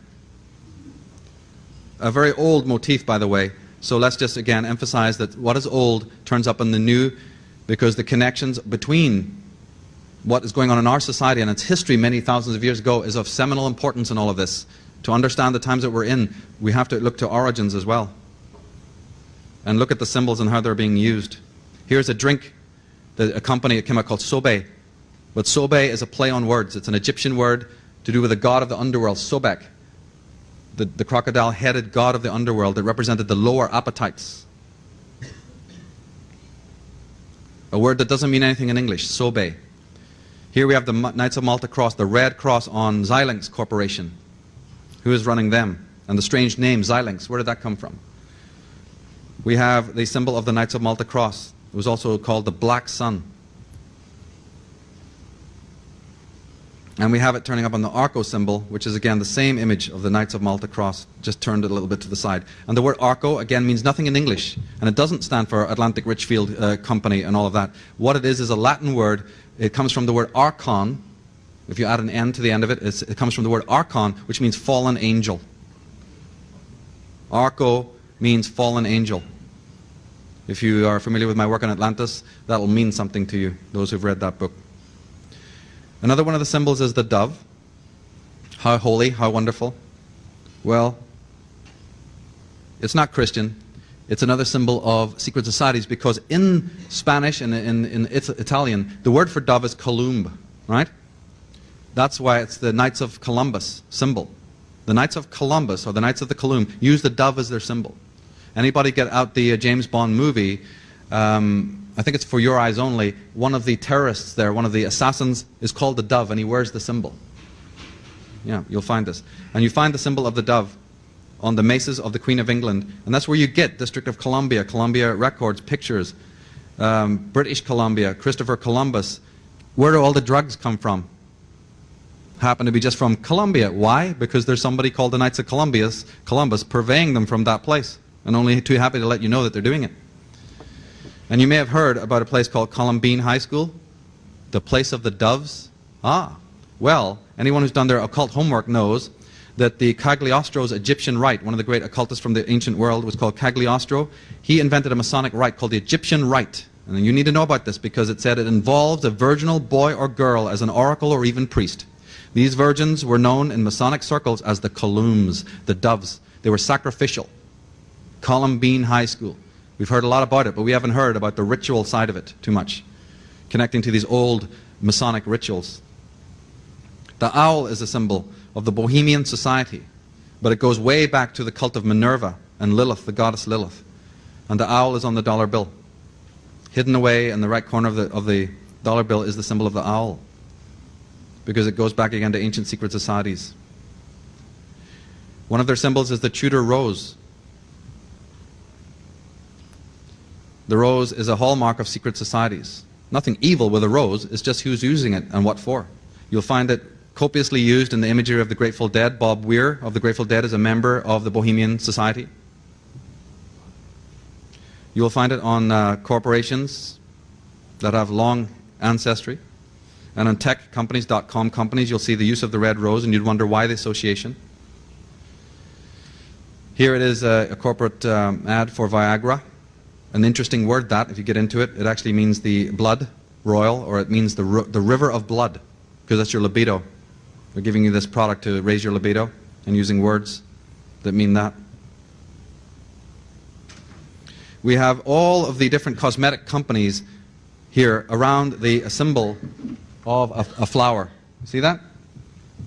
A very old motif, by the way. So let's just again emphasize that what is old turns up in the new, because the connections between what is going on in our society and its history many thousands of years ago is of seminal importance in all of this. To understand the times that we're in, we have to look to origins as well. and look at the symbols and how they're being used. Here's a drink that a company came out called Sobe. But Sobe is a play on words. It's an Egyptian word to do with the god of the underworld, Sobek, the crocodile-headed god of the underworld that represented the lower appetites. A word that doesn't mean anything in English, Sobe. Here we have the Knights of Malta cross, the red cross on Xilinx Corporation. Who is running them? And the strange name, Xilinx, where did that come from? We have the symbol of the Knights of Malta cross. It was also called the Black Sun. And we have it turning up on the Arco symbol, which is again the same image of the Knights of Malta cross, just turned a little bit to the side. And the word Arco, again, means nothing in English. And it doesn't stand for Atlantic Richfield Company and all of that. What it is a Latin word. It comes from the word archon. If you add an N to the end of it, it comes from the word archon, which means fallen angel. Arco means fallen angel. If you are familiar with my work on Atlantis, that will mean something to you, those who've read that book. Another one of the symbols is the dove. How holy, how wonderful. Well, it's not Christian. It's another symbol of secret societies, because in Spanish and in Italian, the word for dove is columb, right? That's why it's the Knights of Columbus symbol. The Knights of Columbus, or the Knights of the Column, use the dove as their symbol. Anybody get out the James Bond movie, I think it's For Your Eyes Only, one of the terrorists there, one of the assassins, is called the dove, and he wears the symbol. Yeah, you'll find this. And you find the symbol of the dove on the maces of the Queen of England, and that's where you get District of Columbia, Columbia Records, pictures, British Columbia, Christopher Columbus. Where do all the drugs come from? Happen to be just from Columbia. Why? Because there's somebody called the Knights of Columbus purveying them from that place, and only too happy to let you know that they're doing it. And you may have heard about a place called Columbine High School, the place of the doves. Ah, well, anyone who's done their occult homework knows that the Cagliostro's Egyptian rite, one of the great occultists from the ancient world, was called Cagliostro. He invented a Masonic rite called the Egyptian rite. And you need to know about this because it said it involves a virginal boy or girl as an oracle or even priest. These virgins were known in Masonic circles as the columns, the doves. They were sacrificial. Columbine High School. We've heard a lot about it, but we haven't heard about the ritual side of it too much, connecting to these old Masonic rituals. The owl is a symbol of the Bohemian society, but it goes way back to the cult of Minerva and Lilith, the goddess Lilith. And the owl is on the dollar bill. Hidden away in the right corner of the dollar bill is the symbol of the owl, because it goes back again to ancient secret societies. One of their symbols is the Tudor rose. The rose is a hallmark of secret societies. Nothing evil with a rose, it's just who's using it and what for. You'll find it copiously used in the imagery of the Grateful Dead. Bob Weir of the Grateful Dead is a member of the Bohemian Society. You'll find it on corporations that have long ancestry. And on techcompanies.com companies, you'll see the use of the red rose, and you'd wonder why the association. Here it is a corporate ad for Viagra. An interesting word that, if you get into it, it actually means the blood royal, or it means the river of blood, because that's your libido. They're giving you this product to raise your libido and using words that mean that. We have all of the different cosmetic companies here around the symbol of a flower. See that?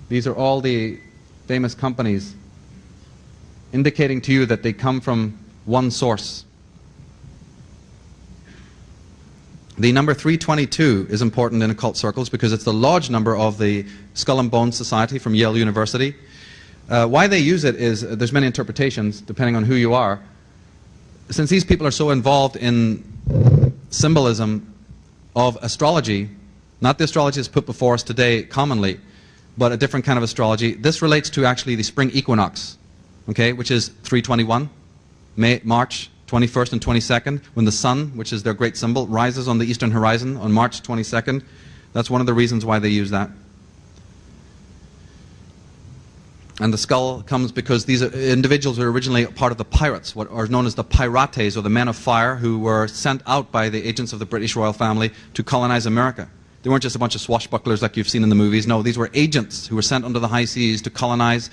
These are all the famous companies indicating to you that they come from one source. The number 322 is important in occult circles because it's the lodge number of the Skull and Bones Society from Yale University. Why they use it is, there's many interpretations depending on who you are. Since these people are so involved in symbolism of astrology, not the astrology that's put before us today commonly, but a different kind of astrology, this relates to actually the spring equinox, okay, which is 321, March 21st and 22nd, when the sun, which is their great symbol, rises on the eastern horizon on March 22nd. That's one of the reasons why they use that. And the skull comes because these individuals were originally part of the pirates, what are known as the pirates, or the men of fire, who were sent out by the agents of the British royal family to colonize America. They weren't just a bunch of swashbucklers like you've seen in the movies. No, these were agents who were sent under the high seas to colonize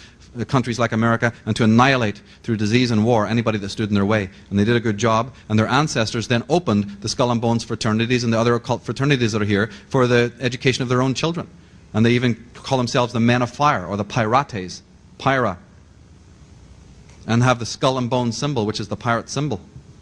countries like America and to annihilate through disease and war anybody that stood in their way. And they did a good job, and their ancestors then opened the Skull and Bones fraternities and the other occult fraternities that are here for the education of their own children. And they even call themselves the Men of Fire, or the Pirates, Pyra, and have the skull and bone symbol, which is the pirate symbol,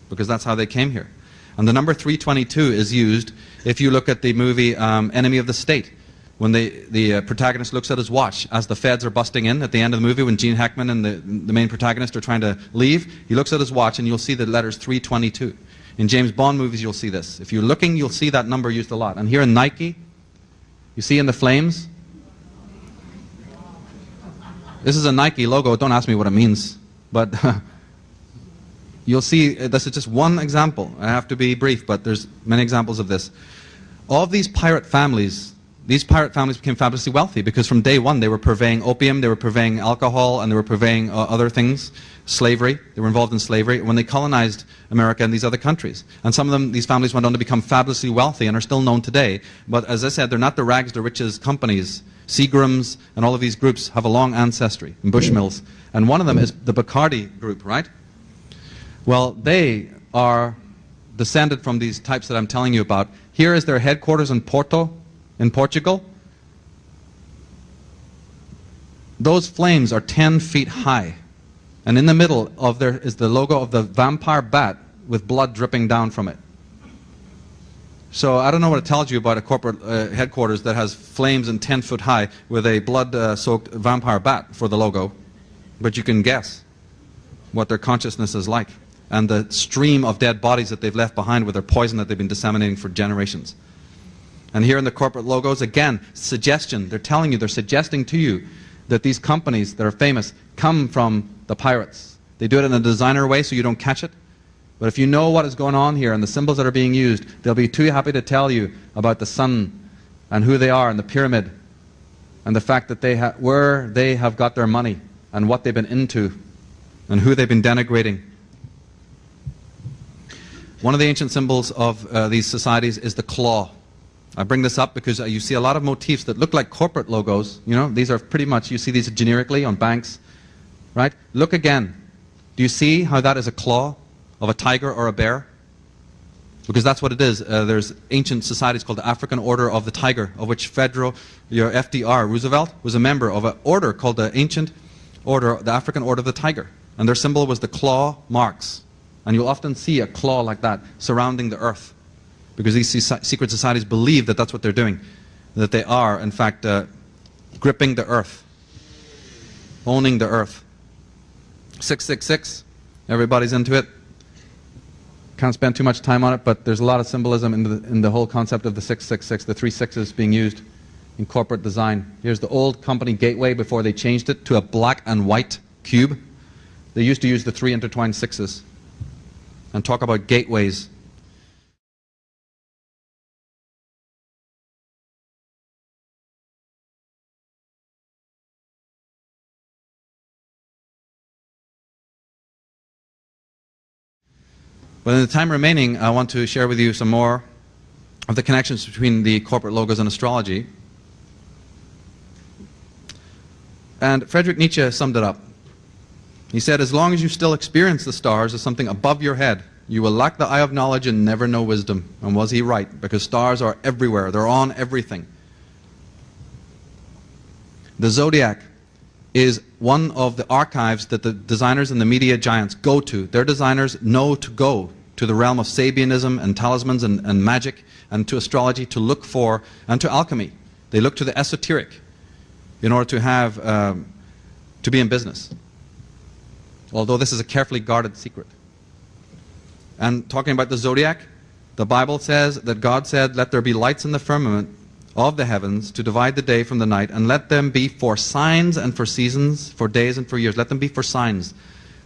because that's how they came here. And the number 322 is used if you look at the movie Enemy of the State, when the protagonist looks at his watch as the feds are busting in at the end of the movie, when Gene Hackman and the main protagonist are trying to leave, he looks at his watch and you'll see the letters 322. In James Bond movies you'll see this. If you're looking, you'll see that number used a lot. And here in Nike, you see in the flames, this is a Nike logo. Don't ask me what it means, but you'll see this is just one example. I have to be brief, but there's many examples of this. All of these pirate families became fabulously wealthy because from day one they were purveying opium, they were purveying alcohol, and they were purveying other things, slavery. They were involved in slavery when they colonized America and these other countries. And some of them, these families went on to become fabulously wealthy and are still known today. But as I said, they're not the rags to riches companies. Seagrams and all of these groups have a long ancestry in Bushmills. And one of them is the Bacardi group, right? Well, they are descended from these types that I'm telling you about. Here is their headquarters in Porto, in Portugal. Those flames are 10 feet high. And in the middle of there is the logo of the vampire bat with blood dripping down from it. So I don't know what it tells you about a corporate headquarters that has flames and 10 foot high with a blood-soaked vampire bat for the logo. But you can guess what their consciousness is like, and the stream of dead bodies that they've left behind with their poison that they've been disseminating for generations. And here in the corporate logos, again, suggestion. They're telling you, they're suggesting to you that these companies that are famous come from the pirates. They do it in a designer way so you don't catch it. But if you know what is going on here and the symbols that are being used, they'll be too happy to tell you about the sun and who they are and the pyramid and the fact that where they have got their money and what they've been into and who they've been denigrating. One of the ancient symbols of these societies is the claw. I bring this up because you see a lot of motifs that look like corporate logos. You know, these are pretty much, you see these generically on banks, right? Look again. Do you see how that is a claw of a tiger or a bear? Because that's what it is. There's ancient societies called the African Order of the Tiger, of which FDR, Roosevelt, was a member of an order called the Ancient Order, the African Order of the Tiger. And their symbol was the claw marks. And you'll often see a claw like that surrounding the earth. Because these secret societies believe that that's what they're doing. That they are, in fact, gripping the earth. Owning the earth. 666. Everybody's into it. Can't spend too much time on it, but there's a lot of symbolism in the whole concept of the 666, the 3 sixes being used in corporate design. Here's the old company gateway before they changed it to a black and white cube. They used to use the 3 intertwined sixes and talk about gateways. But in the time remaining, I want to share with you some more of the connections between the corporate logos and astrology. And Friedrich Nietzsche summed it up. He said, as long as you still experience the stars as something above your head, you will lack the eye of knowledge and never know wisdom. And was he right? Because stars are everywhere. They're on everything. The zodiac is one of the archives that the designers and the media giants go to. Their designers know to go to the realm of Sabianism and talismans and magic and to astrology to look for, and to alchemy. They look to the esoteric in order to have, to be in business. Although this is a carefully guarded secret. And talking about the zodiac, the Bible says that God said, let there be lights in the firmament of the heavens to divide the day from the night, and let them be for signs and for seasons, for days and for years. Let them be for signs.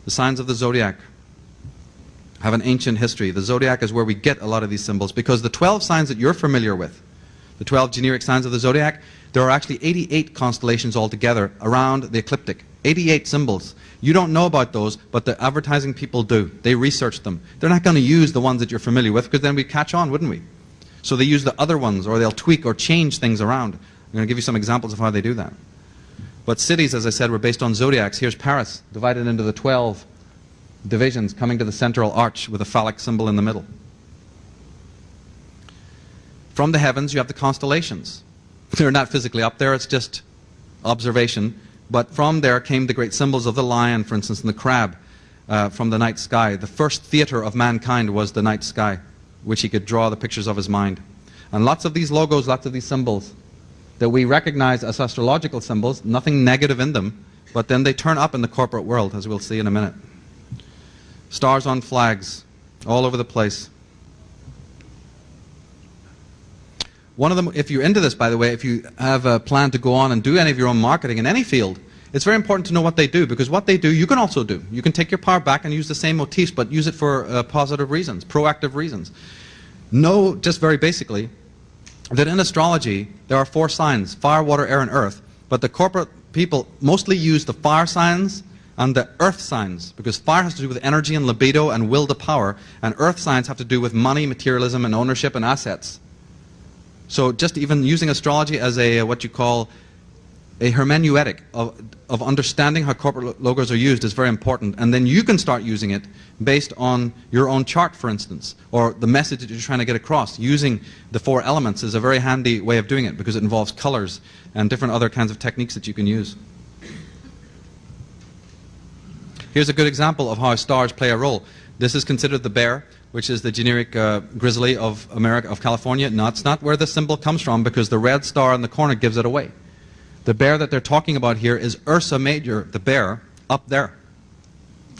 The signs of the zodiac have an ancient history. The zodiac is where we get a lot of these symbols, because the 12 signs that you're familiar with, the 12 generic signs of the zodiac, there are actually 88 constellations altogether around the ecliptic. 88 symbols. You don't know about those, but the advertising people do. They research them. They're not going to use the ones that you're familiar with, because then we'd catch on, wouldn't we? So they use the other ones, or they'll tweak or change things around. I'm going to give you some examples of how they do that. But cities, as I said, were based on zodiacs. Here's Paris, divided into the 12 divisions, coming to the central arch with a phallic symbol in the middle. From the heavens, you have the constellations. They're not physically up there, it's just observation. But from there came the great symbols of the lion, for instance, and the crab from the night sky. The first theater of mankind was the night sky, which he could draw the pictures of his mind. And lots of these logos, lots of these symbols that we recognize as astrological symbols, nothing negative in them, but then they turn up in the corporate world, as we'll see in a minute. Stars on flags, all over the place. One of them, if you're into this, by the way, if you have a plan to go on and do any of your own marketing in any field, it's very important to know what they do, because what they do, you can also do. You can take your power back and use the same motifs, but use it for positive reasons, proactive reasons. Know, just very basically, that in astrology, there are 4 signs: fire, water, air, and earth. But the corporate people mostly use the fire signs and the earth signs, because fire has to do with energy and libido and will to power, and earth signs have to do with money, materialism, and ownership and assets. So just even using astrology as a what you call a hermeneutic of understanding how corporate logos are used is very important. And then you can start using it based on your own chart, for instance, or the message that you're trying to get across. Using the 4 elements is a very handy way of doing it, because it involves colors and different other kinds of techniques that you can use. Here's a good example of how stars play a role. This is considered the bear, which is the generic grizzly of America, of California. No, it's not where the symbol comes from, because the red star in the corner gives it away. The bear that they're talking about here is Ursa Major, the bear, up there.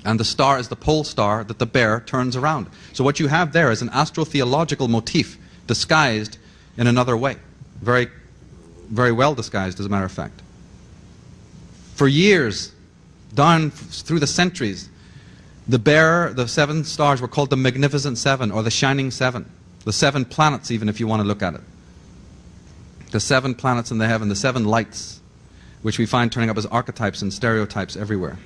And the star is the pole star that the bear turns around. So what you have there is an astrotheological motif disguised in another way. Very, very well disguised, as a matter of fact. For years, down through the centuries, the bear, the 7 stars were called the Magnificent 7, or the Shining 7. The 7 planets, even, if you want to look at it. The 7 planets in the heaven, the 7 lights, which we find turning up as archetypes and stereotypes everywhere.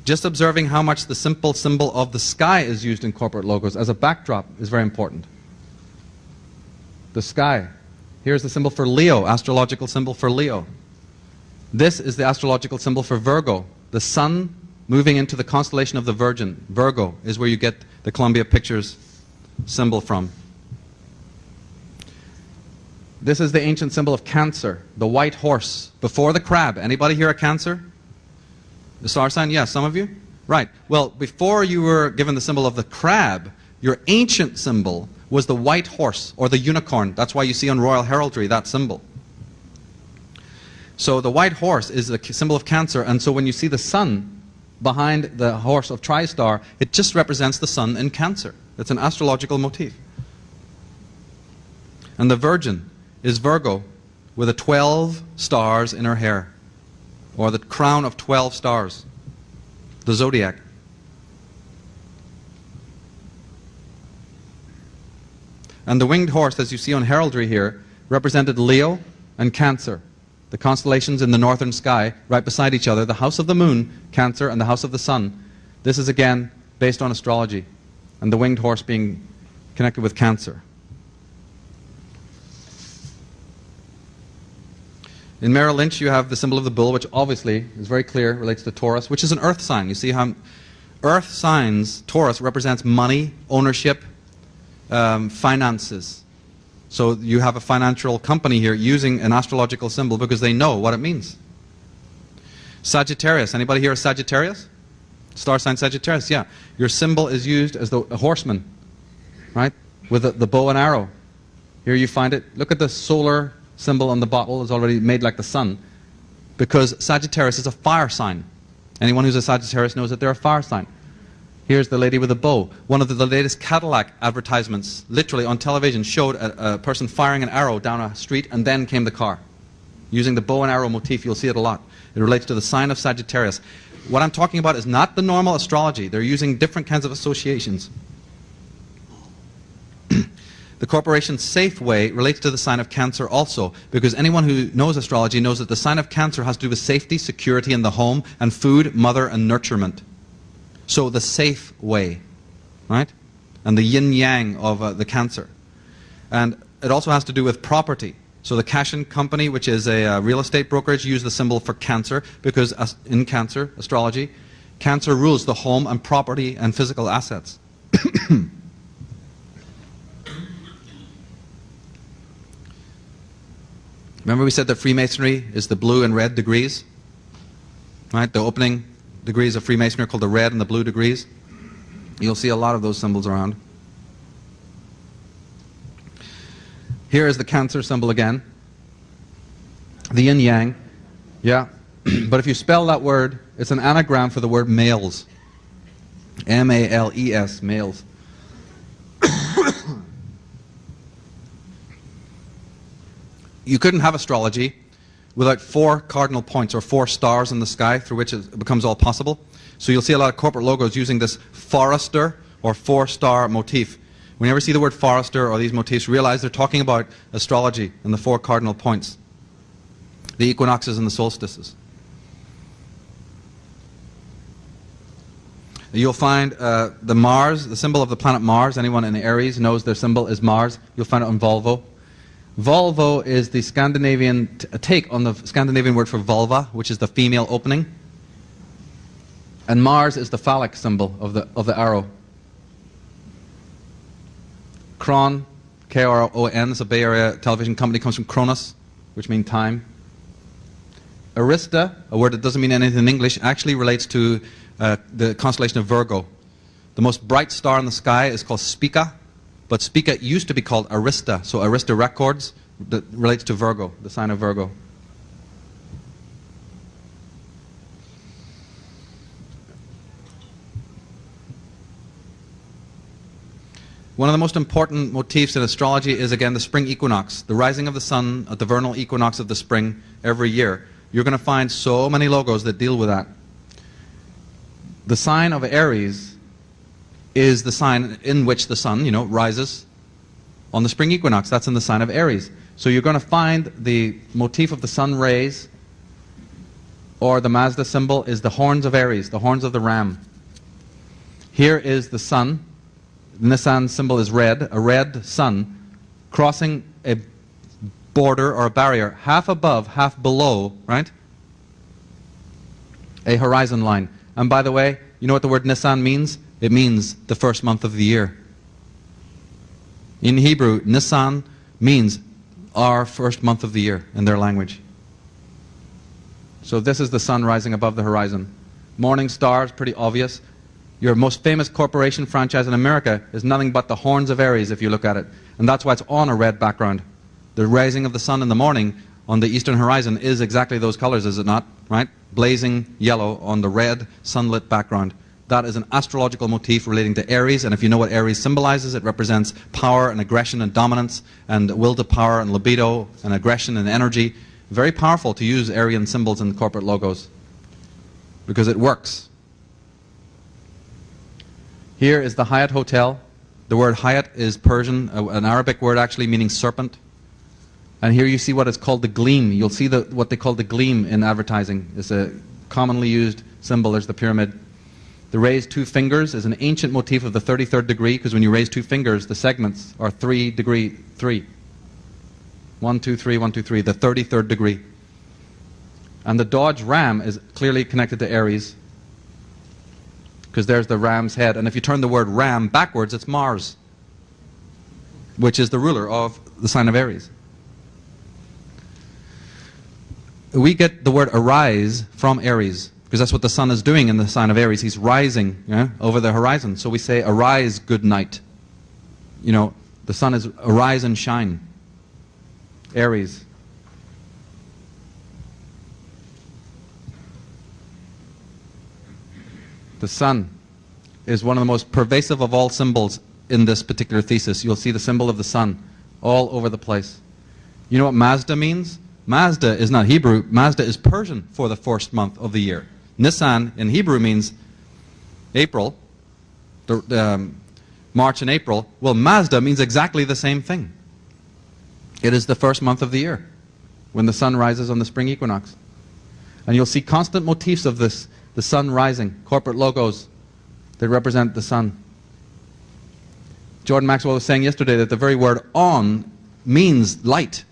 Just observing how much the simple symbol of the sky is used in corporate logos as a backdrop is very important. The sky. Here's the symbol for Leo, astrological symbol for Leo. This is the astrological symbol for Virgo. The sun moving into the constellation of the Virgin. Virgo is where you get the Columbia Pictures symbol from. This is the ancient symbol of Cancer, the white horse, before the crab. Anybody here a Cancer? The star sign? Yes, some of you? Right. Well, before you were given the symbol of the crab, your ancient symbol was the white horse, or the unicorn. That's why you see on royal heraldry that symbol. So the white horse is the symbol of Cancer, and so when you see the sun behind the horse of Tristar, it just represents the sun in Cancer. It's an astrological motif. And the Virgin is Virgo with the 12 stars in her hair, or the crown of 12 stars, the zodiac. And the winged horse, as you see on heraldry here, represented Leo and Cancer, the constellations in the northern sky, right beside each other, the house of the moon, Cancer, and the house of the sun. This is again based on astrology, and the winged horse being connected with Cancer. In Merrill Lynch, you have the symbol of the bull, which obviously is very clear, relates to Taurus, which is an earth sign. You see how earth signs, Taurus, represents money, ownership, finances. So you have a financial company here using an astrological symbol because they know what it means. Sagittarius. Anybody here a Sagittarius? Star sign Sagittarius, yeah. Your symbol is used as a horseman, right? With the bow and arrow. Here you find it. Look at the solar symbol on the bottle is already made like the sun, because Sagittarius is a fire sign. Anyone who's a Sagittarius knows that they're a fire sign. Here's the lady with the bow. One of the latest Cadillac advertisements, literally on television, showed a person firing an arrow down a street, and then came the car. Using the bow and arrow motif, you'll see it a lot. It relates to the sign of Sagittarius. What I'm talking about is not the normal astrology. They're using different kinds of associations. The corporation Safeway relates to the sign of Cancer also, because anyone who knows astrology knows that the sign of Cancer has to do with safety, security in the home, and food, mother, and nurturement. So the safe way, right? And the yin-yang of the Cancer. And it also has to do with property. So the Cashin Company, which is a real estate brokerage, use the symbol for Cancer because in Cancer astrology, Cancer rules the home and property and physical assets. Remember we said that Freemasonry is the blue and red degrees? Right? The opening degrees of Freemasonry are called the red and the blue degrees. You'll see a lot of those symbols around. Here is the Cancer symbol again. The yin yang. Yeah. But if you spell that word, it's an anagram for the word males. M-A-L-E-S, males. You couldn't have astrology without 4 cardinal points or 4 stars in the sky through which it becomes all possible. So you'll see a lot of corporate logos using this forester or 4-star motif. Whenever you see the word forester or these motifs, realize they're talking about astrology and the 4 cardinal points, the equinoxes and the solstices. You'll find the Mars, the symbol of the planet Mars. Anyone in Aries knows their symbol is Mars. You'll find it on Volvo. Volvo is the Scandinavian take on the Scandinavian word for vulva, which is the female opening. And Mars is the phallic symbol of the arrow. Kron, K-R-O-N, is a Bay Area television company, comes from Kronos, which means time. Arista, a word that doesn't mean anything in English, actually relates to the constellation of Virgo. The most bright star in the sky is called Spica, but Spica used to be called Arista. So Arista Records that relates to Virgo, the sign of Virgo. One of the most important motifs in astrology is, again, the spring equinox, the rising of the sun at the vernal equinox of the spring every year. You're going to find so many logos that deal with that. The sign of Aries is the sign in which the sun, rises on the spring equinox. That's in the sign of Aries. So you're going to find the motif of the sun rays, or the Mazda symbol is the horns of Aries, the horns of the ram. Here is the sun. The Nissan symbol is red, a red sun crossing a border or a barrier half above, half below, right? A horizon line. And by the way, you know what the word Nissan means? It means the first month of the year. In Hebrew, Nissan means our first month of the year in their language. So this is the sun rising above the horizon. Morning star is pretty obvious. Your most famous corporation franchise in America is nothing but the horns of Aries if you look at it. And that's why it's on a red background. The rising of the sun in the morning on the eastern horizon is exactly those colors, is it not? Right? Blazing yellow on the red sunlit background. That is an astrological motif relating to Aries, and if you know what Aries symbolizes, it represents power and aggression and dominance and will to power and libido and aggression and energy. Very powerful to use Aryan symbols in corporate logos because it works. Here is the Hyatt Hotel. The word Hyatt is Persian, an Arabic word actually meaning serpent. And here you see what is called the gleam. You'll see what they call the gleam in advertising. It's a commonly used symbol. There's the pyramid. The raised 2 fingers is an ancient motif of the 33rd degree, because when you raise 2 fingers, the segments are 3 degree 3. 1, 2, 3, 1, 2, 3, the 33rd degree. And the Dodge Ram is clearly connected to Aries, because there's the ram's head. And if you turn the word ram backwards, it's Mars, which is the ruler of the sign of Aries. We get the word arise from Aries, because that's what the sun is doing in the sign of Aries. He's rising over the horizon. So we say, arise, good night. The sun is arise and shine. Aries. The sun is one of the most pervasive of all symbols in this particular thesis. You'll see the symbol of the sun all over the place. You know what Mazda means? Mazda is not Hebrew. Mazda is Persian for the first month of the year. Nissan in Hebrew means April, March and April. Well, Mazda means exactly the same thing. It is the first month of the year when the sun rises on the spring equinox. And you'll see constant motifs of this, the sun rising, corporate logos that represent the sun. Jordan Maxwell was saying yesterday that the very word on means light.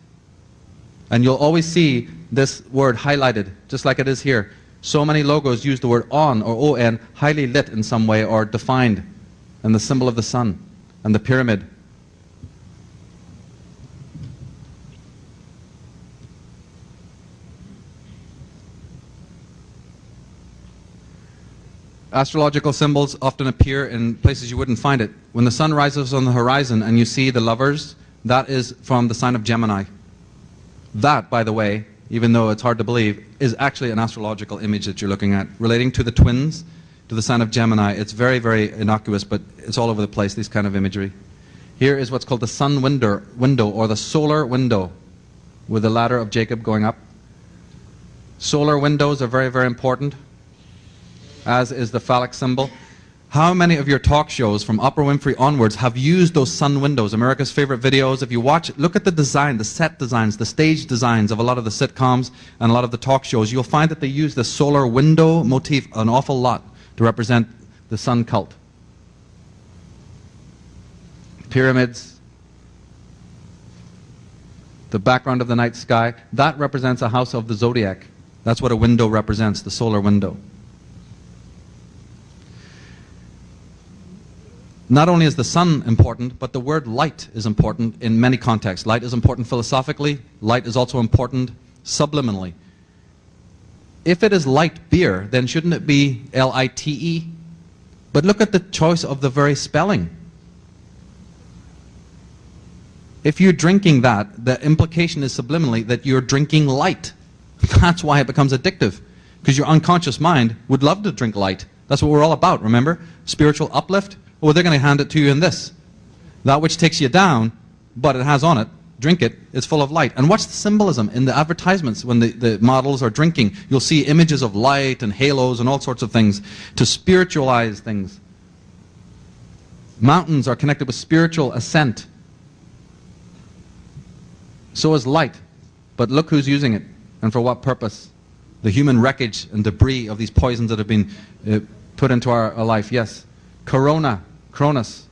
And you'll always see this word highlighted, just like it is here. So many logos use the word on or on, highly lit in some way or defined, and the symbol of the sun and the pyramid. Astrological symbols often appear in places you wouldn't find it. When the sun rises on the horizon and you see the lovers, that is from the sign of Gemini. That, by the way, even though it's hard to believe, is actually an astrological image that you're looking at, relating to the twins, to the sign of Gemini. It's very, very innocuous, but it's all over the place, this kind of imagery. Here is what's called the sun window or the solar window, with the ladder of Jacob going up. Solar windows are very, very important, as is the phallic symbol. How many of your talk shows from Oprah Winfrey onwards have used those sun windows? America's favorite videos. If you watch, look at the design, the set designs, the stage designs of a lot of the sitcoms and a lot of the talk shows. You'll find that they use the solar window motif an awful lot to represent the sun cult. Pyramids, the background of the night sky, that represents a house of the zodiac. That's what a window represents, the solar window. Not only is the sun important, but the word light is important in many contexts. Light is important philosophically. Light is also important subliminally. If it is light beer, then shouldn't it be L-I-T-E? But look at the choice of the very spelling. If you're drinking that, the implication is subliminally that you're drinking light. That's why it becomes addictive. Because your unconscious mind would love to drink light. That's what we're all about, remember? Spiritual uplift. Well, they're going to hand it to you in this. That which takes you down, but it has on it, drink it, it's full of light. And watch the symbolism in the advertisements when the models are drinking. You'll see images of light and halos and all sorts of things to spiritualize things. Mountains are connected with spiritual ascent. So is light. But look who's using it and for what purpose. The human wreckage and debris of these poisons that have been put into our life. Yes. Corona, Cronus,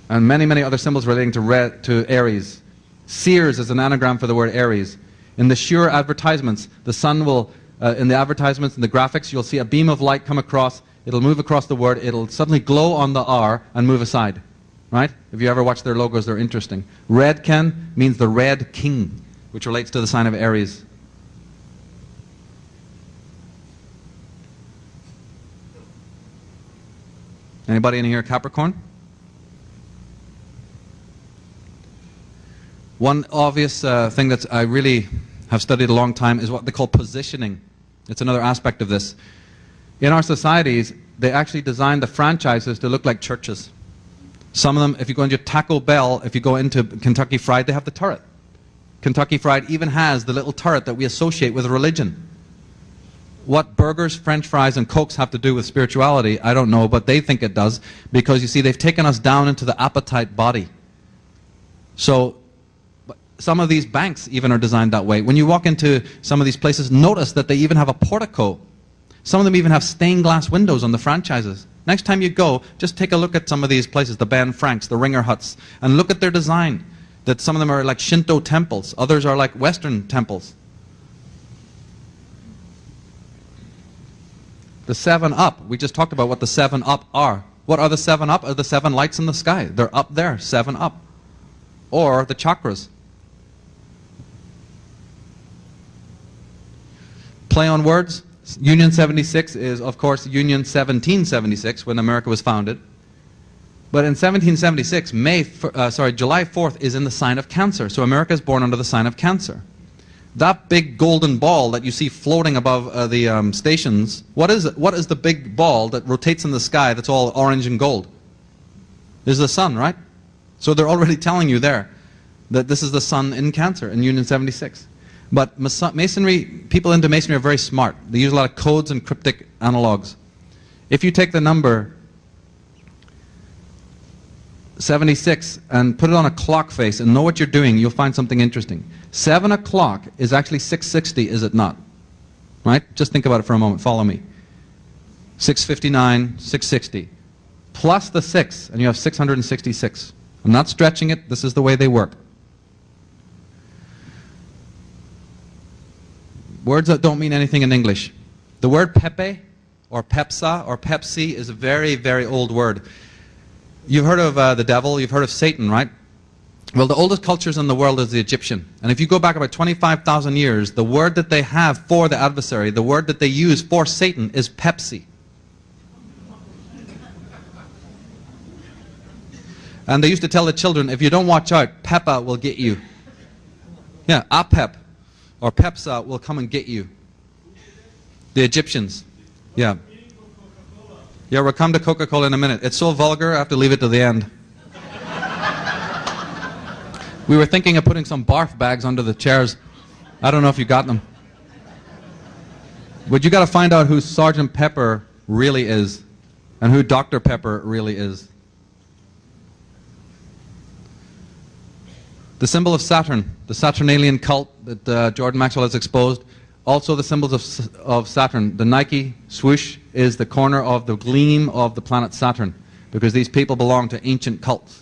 and many, many other symbols relating to Aries. Sears is an anagram for the word Aries. In the Shure advertisements, the sun will, in the advertisements, in the graphics, you'll see a beam of light come across, it'll move across the word, it'll suddenly glow on the R and move aside. Right? If you ever watch their logos, they're interesting. Red, Ken, means the Red King, which relates to the sign of Aries. Anybody in here Capricorn? One obvious thing that I really have studied a long time is what they call positioning. It's another aspect of this. In our societies, they actually designed the franchises to look like churches. Some of them, if you go into Taco Bell, if you go into Kentucky Fried, they have the turret. Kentucky Fried even has the little turret that we associate with religion. What burgers, French fries, and Cokes have to do with spirituality, I don't know, but they think it does, because you see, they've taken us down into the appetite body. So, some of these banks even are designed that way. When you walk into some of these places, notice that they even have a portico. Some of them even have stained glass windows on the franchises. Next time you go, just take a look at some of these places, the Ben Franks, the Ringer Huts, and look at their design. That some of them are like Shinto temples, others are like Western temples. The 7-Up, we just talked about what the 7-Up are. What are the 7-Up? Are the 7 lights in the sky. They're up there, 7-Up. Or the chakras. Play on words. Union 76 is, of course, Union 1776, when America was founded. But in 1776, July 4th is in the sign of Cancer. So America is born under the sign of Cancer. That big golden ball that you see floating above the stations, what is the big ball that rotates in the sky that's all orange and gold? Is the sun, right? So they're already telling you there that this is the sun in Cancer in Union 76. But Masonry, people into Masonry are very smart. They use a lot of codes and cryptic analogs. If you take the number 76 and put it on a clock face and know what you're doing, you'll find something interesting. 7 o'clock is actually 660, is it not? Right? Just think about it for a moment. Follow me. 659, 660. Plus the 6, and you have 666. I'm not stretching it. This is the way they work. Words that don't mean anything in English. The word Pepe or Pepsa or Pepsi is a very, very old word. You've heard of the devil, you've heard of Satan, right? Well, the oldest cultures in the world is the Egyptian. And if you go back about 25,000 years, the word that they have for the adversary, the word that they use for Satan is Pepsi. And they used to tell the children, if you don't watch out, Peppa will get you. Yeah, Apep or Pepsa will come and get you. The Egyptians. Yeah. Yeah, we'll come to Coca-Cola in a minute. It's so vulgar, I have to leave it to the end. We were thinking of putting some barf bags under the chairs. I don't know if you got them. But you got to find out who Sergeant Pepper really is and who Dr. Pepper really is. The symbol of Saturn, the Saturnalian cult that Jordan Maxwell has exposed, also the symbols of Saturn. The Nike swoosh is the corner of the gleam of the planet Saturn, because these people belong to ancient cults.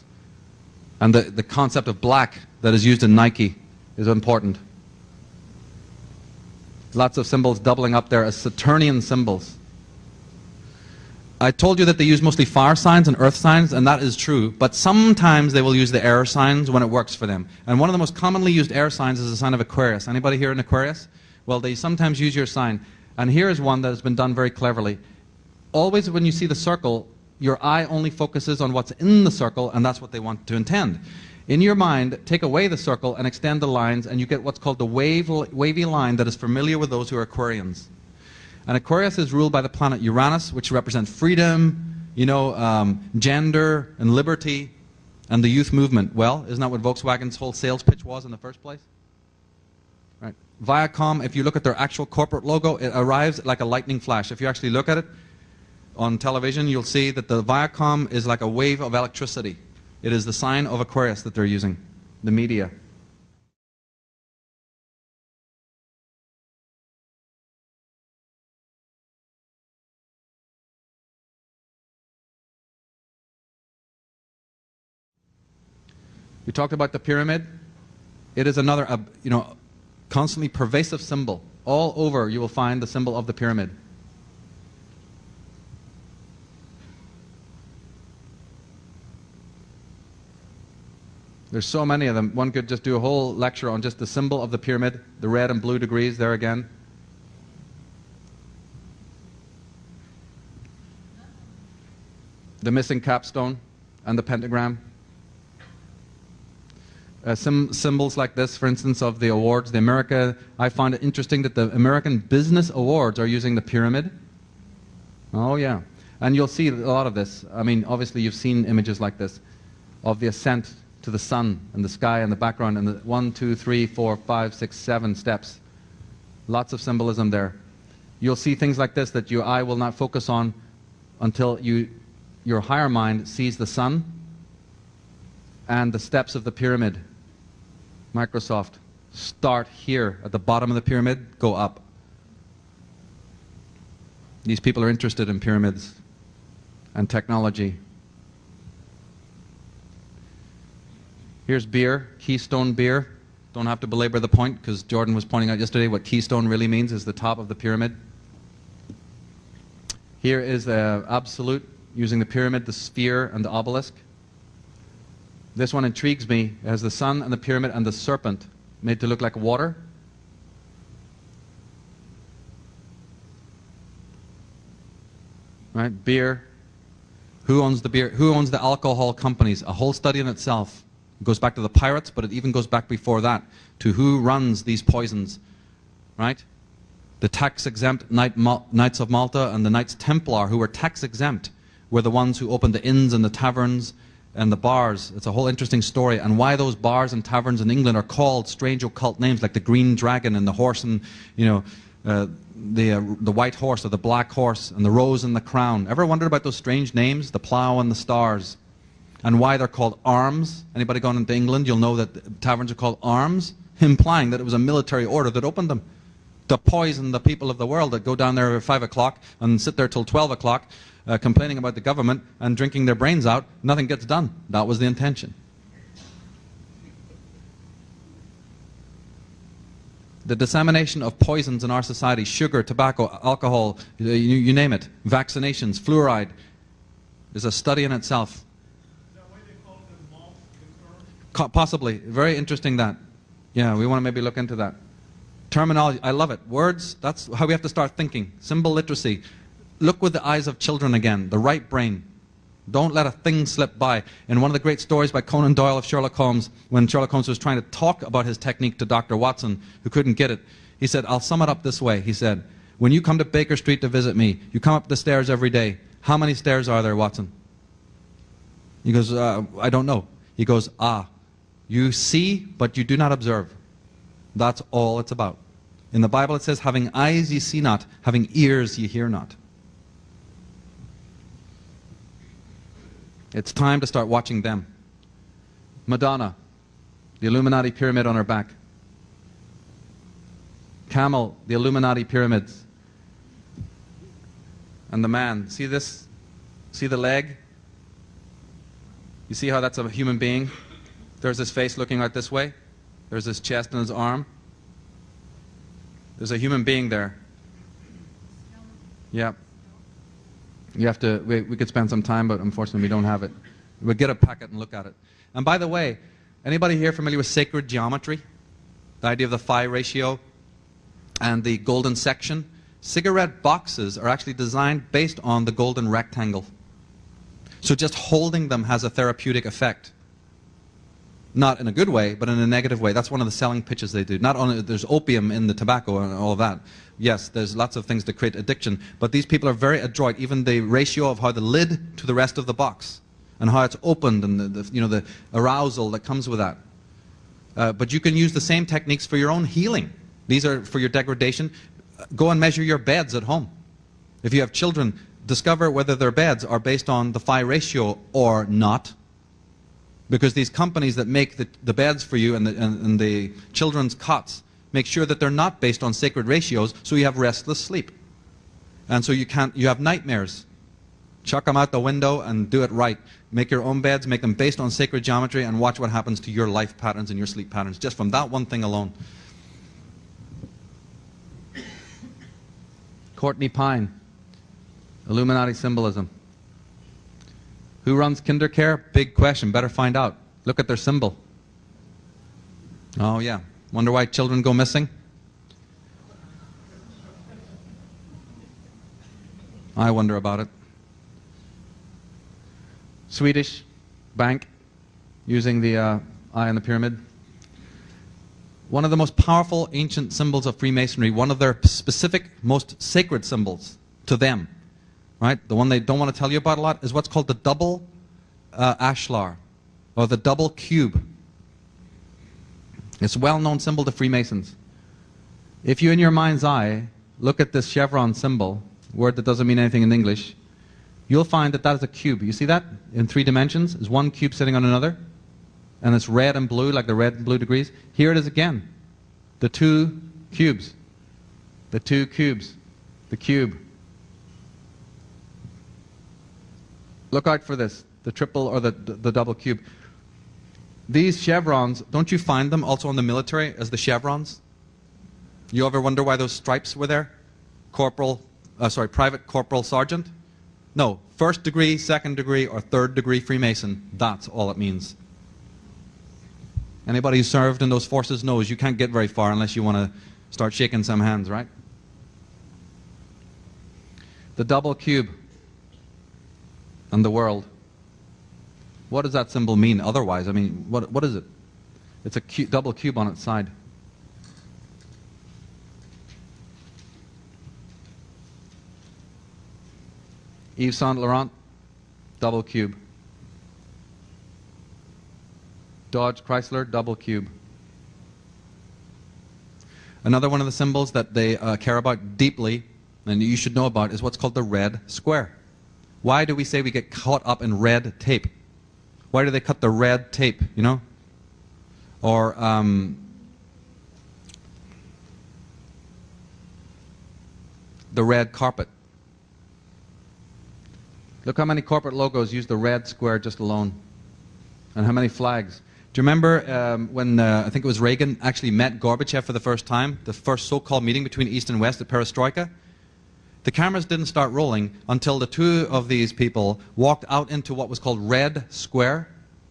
And the concept of black that is used in Nike is important. Lots of symbols doubling up there as Saturnian symbols. I told you that they use mostly fire signs and earth signs, and that is true, but sometimes they will use the air signs when it works for them. And one of the most commonly used air signs is the sign of Aquarius. Anybody here in Aquarius? Well, they sometimes use your sign. And here is one that has been done very cleverly. Always when you see the circle, your eye only focuses on what's in the circle, and that's what they want to intend. In your mind, take away the circle and extend the lines, and you get what's called the wavy line that is familiar with those who are Aquarians. And Aquarius is ruled by the planet Uranus, which represents freedom, gender and liberty, and the youth movement. Well, isn't that what Volkswagen's whole sales pitch was in the first place? Right. Viacom, if you look at their actual corporate logo, it arrives like a lightning flash. If you actually look at it on television, you'll see that the Viacom is like a wave of electricity. It is the sign of Aquarius that they're using, the media. We talked about the pyramid. It is another, constantly pervasive symbol. All over you will find the symbol of the pyramid. There's so many of them. One could just do a whole lecture on just the symbol of the pyramid, the red and blue degrees there again. The missing capstone and the pentagram. Symbols like this, for instance, of the awards. I find it interesting that the American Business Awards are using the pyramid. Oh yeah. And you'll see a lot of this. I mean, obviously you've seen images like this of the ascent to the sun and the sky and the background and the 1, 2, 3, 4, 5, 6, 7 steps. Lots of symbolism there. You'll see things like this that your eye will not focus on until your higher mind sees the sun and the steps of the pyramid. Microsoft, start here at the bottom of the pyramid, go up. These people are interested in pyramids and technology. Here's beer, Keystone beer. Don't have to belabor the point because Jordan was pointing out yesterday what Keystone really means is the top of the pyramid. Here is the absolute, using the pyramid, the sphere, and the obelisk. This one intrigues me. It has the sun and the pyramid and the serpent made to look like water. Right? Beer. Who owns the beer? Who owns the alcohol companies? A whole study in itself. It goes back to the pirates, but it even goes back before that to who runs these poisons. Right? The tax-exempt Knights of Malta and the Knights Templar, who were tax-exempt, were the ones who opened the inns and the taverns and the bars. It's a whole interesting story, and why those bars and taverns in England are called strange occult names like the Green Dragon and the horse and the white horse or the black horse and the rose and the crown. Ever wondered about those strange names, the plough and the stars, and why they're called arms? Anybody gone into England, you'll know that taverns are called arms, implying that it was a military order that opened them to poison the people of the world that go down there at 5 o'clock and sit there till 12 o'clock complaining about the government and drinking their brains out. Nothing gets done. That was the intention. The dissemination of poisons in our society, sugar, tobacco, alcohol, you name it, vaccinations, fluoride, is a study in itself. Is that why they call them malt liquor? Possibly. Very interesting that. Yeah, we want to maybe look into that. Terminology, I love it. Words, that's how we have to start thinking. Symbol literacy. Look with the eyes of children again, the right brain. Don't let a thing slip by. In one of the great stories by Conan Doyle of Sherlock Holmes, when Sherlock Holmes was trying to talk about his technique to Dr. Watson, who couldn't get it, he said, I'll sum it up this way. He said, when you come to Baker Street to visit me, you come up the stairs every day. How many stairs are there, Watson? He goes, I don't know. He goes, you see, but you do not observe. That's all it's about. In the Bible it says, having eyes ye see not, having ears ye hear not. It's time to start watching them. Madonna, the Illuminati pyramid on her back. Camel, the Illuminati pyramids. And the man, see this? See the leg? You see how that's a human being? There's his face looking out this way. There's his chest and his arm. There's a human being there. Yeah. You have to, we could spend some time, but unfortunately we don't have it. We'll get a packet and look at it. And by the way, anybody here familiar with sacred geometry? The idea of the phi ratio and the golden section? Cigarette boxes are actually designed based on the golden rectangle. So just holding them has a therapeutic effect. Not in a good way, but in a negative way. That's one of the selling pitches they do. Not only there's opium in the tobacco and all of that. Yes, there's lots of things that create addiction, but these people are very adroit. Even the ratio of how the lid to the rest of the box and how it's opened and the arousal that comes with that. But you can use the same techniques for your own healing. These are for your degradation. Go and measure your beds at home. If you have children, discover whether their beds are based on the phi ratio or not. Because these companies that make the beds for you and the children's cots make sure that they're not based on sacred ratios, so you have restless sleep. And so you have nightmares. Chuck them out the window and do it right. Make your own beds, make them based on sacred geometry, and watch what happens to your life patterns and your sleep patterns, just from that one thing alone. Courtney Pine, Illuminati Symbolism. Who runs KinderCare? Big question. Better find out. Look at their symbol. Oh, yeah. Wonder why children go missing? I wonder about it. Swedish bank using the eye on the pyramid. One of the most powerful ancient symbols of Freemasonry, one of their specific, most sacred symbols to them, right? The one they don't want to tell you about a lot is what's called the double ashlar, or the double cube. It's a well-known symbol to Freemasons. If you, in your mind's eye, look at this chevron symbol, word that doesn't mean anything in English, you'll find that that is a cube. You see that in 3 dimensions? Is one cube sitting on another? And it's red and blue, like the red and blue degrees. Here it is again. The 2 cubes. The 2 cubes. The cube. Look out for this, the triple or the double cube. These chevrons, don't you find them also in the military as the chevrons? You ever wonder why those stripes were there? Private, corporal, sergeant? No, 1st degree, 2nd degree, or 3rd degree Freemason. That's all it means. Anybody who served in those forces knows you can't get very far unless you want to start shaking some hands, right? The double cube and the world. What does that symbol mean otherwise? I mean, what is it? It's a double cube on its side. Yves Saint Laurent, double cube. Dodge Chrysler, double cube. Another one of the symbols that they care about deeply, and you should know about, is what's called the red square. Why do we say we get caught up in red tape? Why do they cut the red tape, you know? Or the red carpet. Look how many corporate logos use the red square just alone. And how many flags. Do you remember when I think it was Reagan actually met Gorbachev for the first time, the first so-called meeting between East and West at Perestroika? The cameras didn't start rolling until the two of these people walked out into what was called Red Square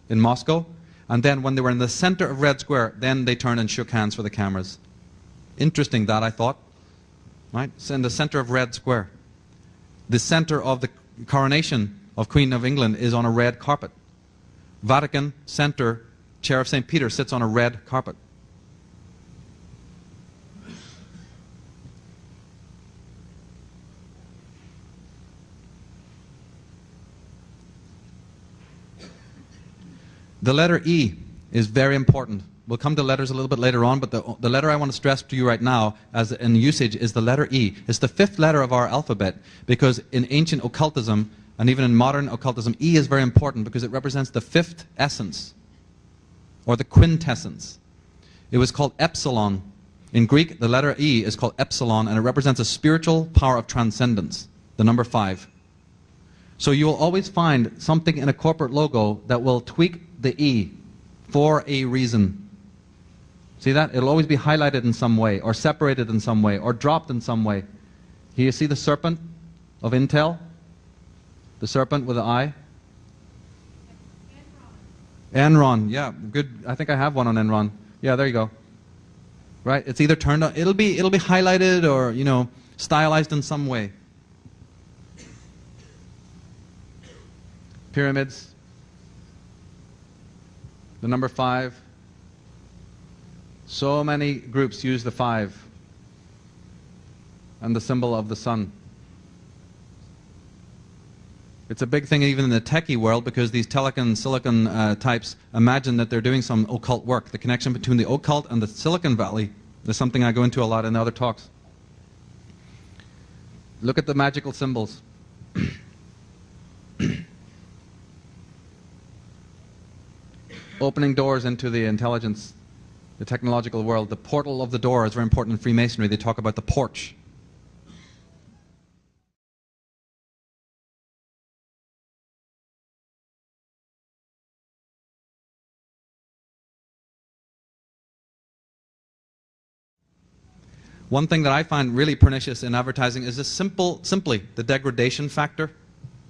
in Moscow. And then when they were in the center of Red Square, then they turned and shook hands for the cameras. Interesting that, I thought. Right? It's in the center of Red Square. The center of the coronation of Queen of England is on a red carpet. Vatican Center, Chair of St. Peter sits on a red carpet. The letter E is very important. We'll come to letters a little bit later on, but the letter I want to stress to you right now as in usage is the letter E. It's the fifth letter of our alphabet because in ancient occultism and even in modern occultism, E is very important because it represents the fifth essence or the quintessence. It was called epsilon. In Greek, the letter E is called epsilon and it represents a spiritual power of transcendence, the number 5. So you will always find something in a corporate logo that will tweak the E for a reason. See that? It'll always be highlighted in some way, or separated in some way, or dropped in some way. Here you see the serpent of Intel? The serpent with the eye? Enron, yeah, good. I think I have one on Enron. Yeah, there you go. Right? It's either turned on, it'll be highlighted or, you know, stylized in some way. Pyramids. The number 5. So many groups use the 5 and the symbol of the sun. It's a big thing even in the techie world because these silicon types imagine that they're doing some occult work. The connection between the occult and the Silicon Valley is something I go into a lot in the other talks. Look at the magical symbols. Opening doors into the intelligence, the technological world. The portal of the door is very important in Freemasonry. They talk about the porch. One thing that I find really pernicious in advertising is simply the degradation factor,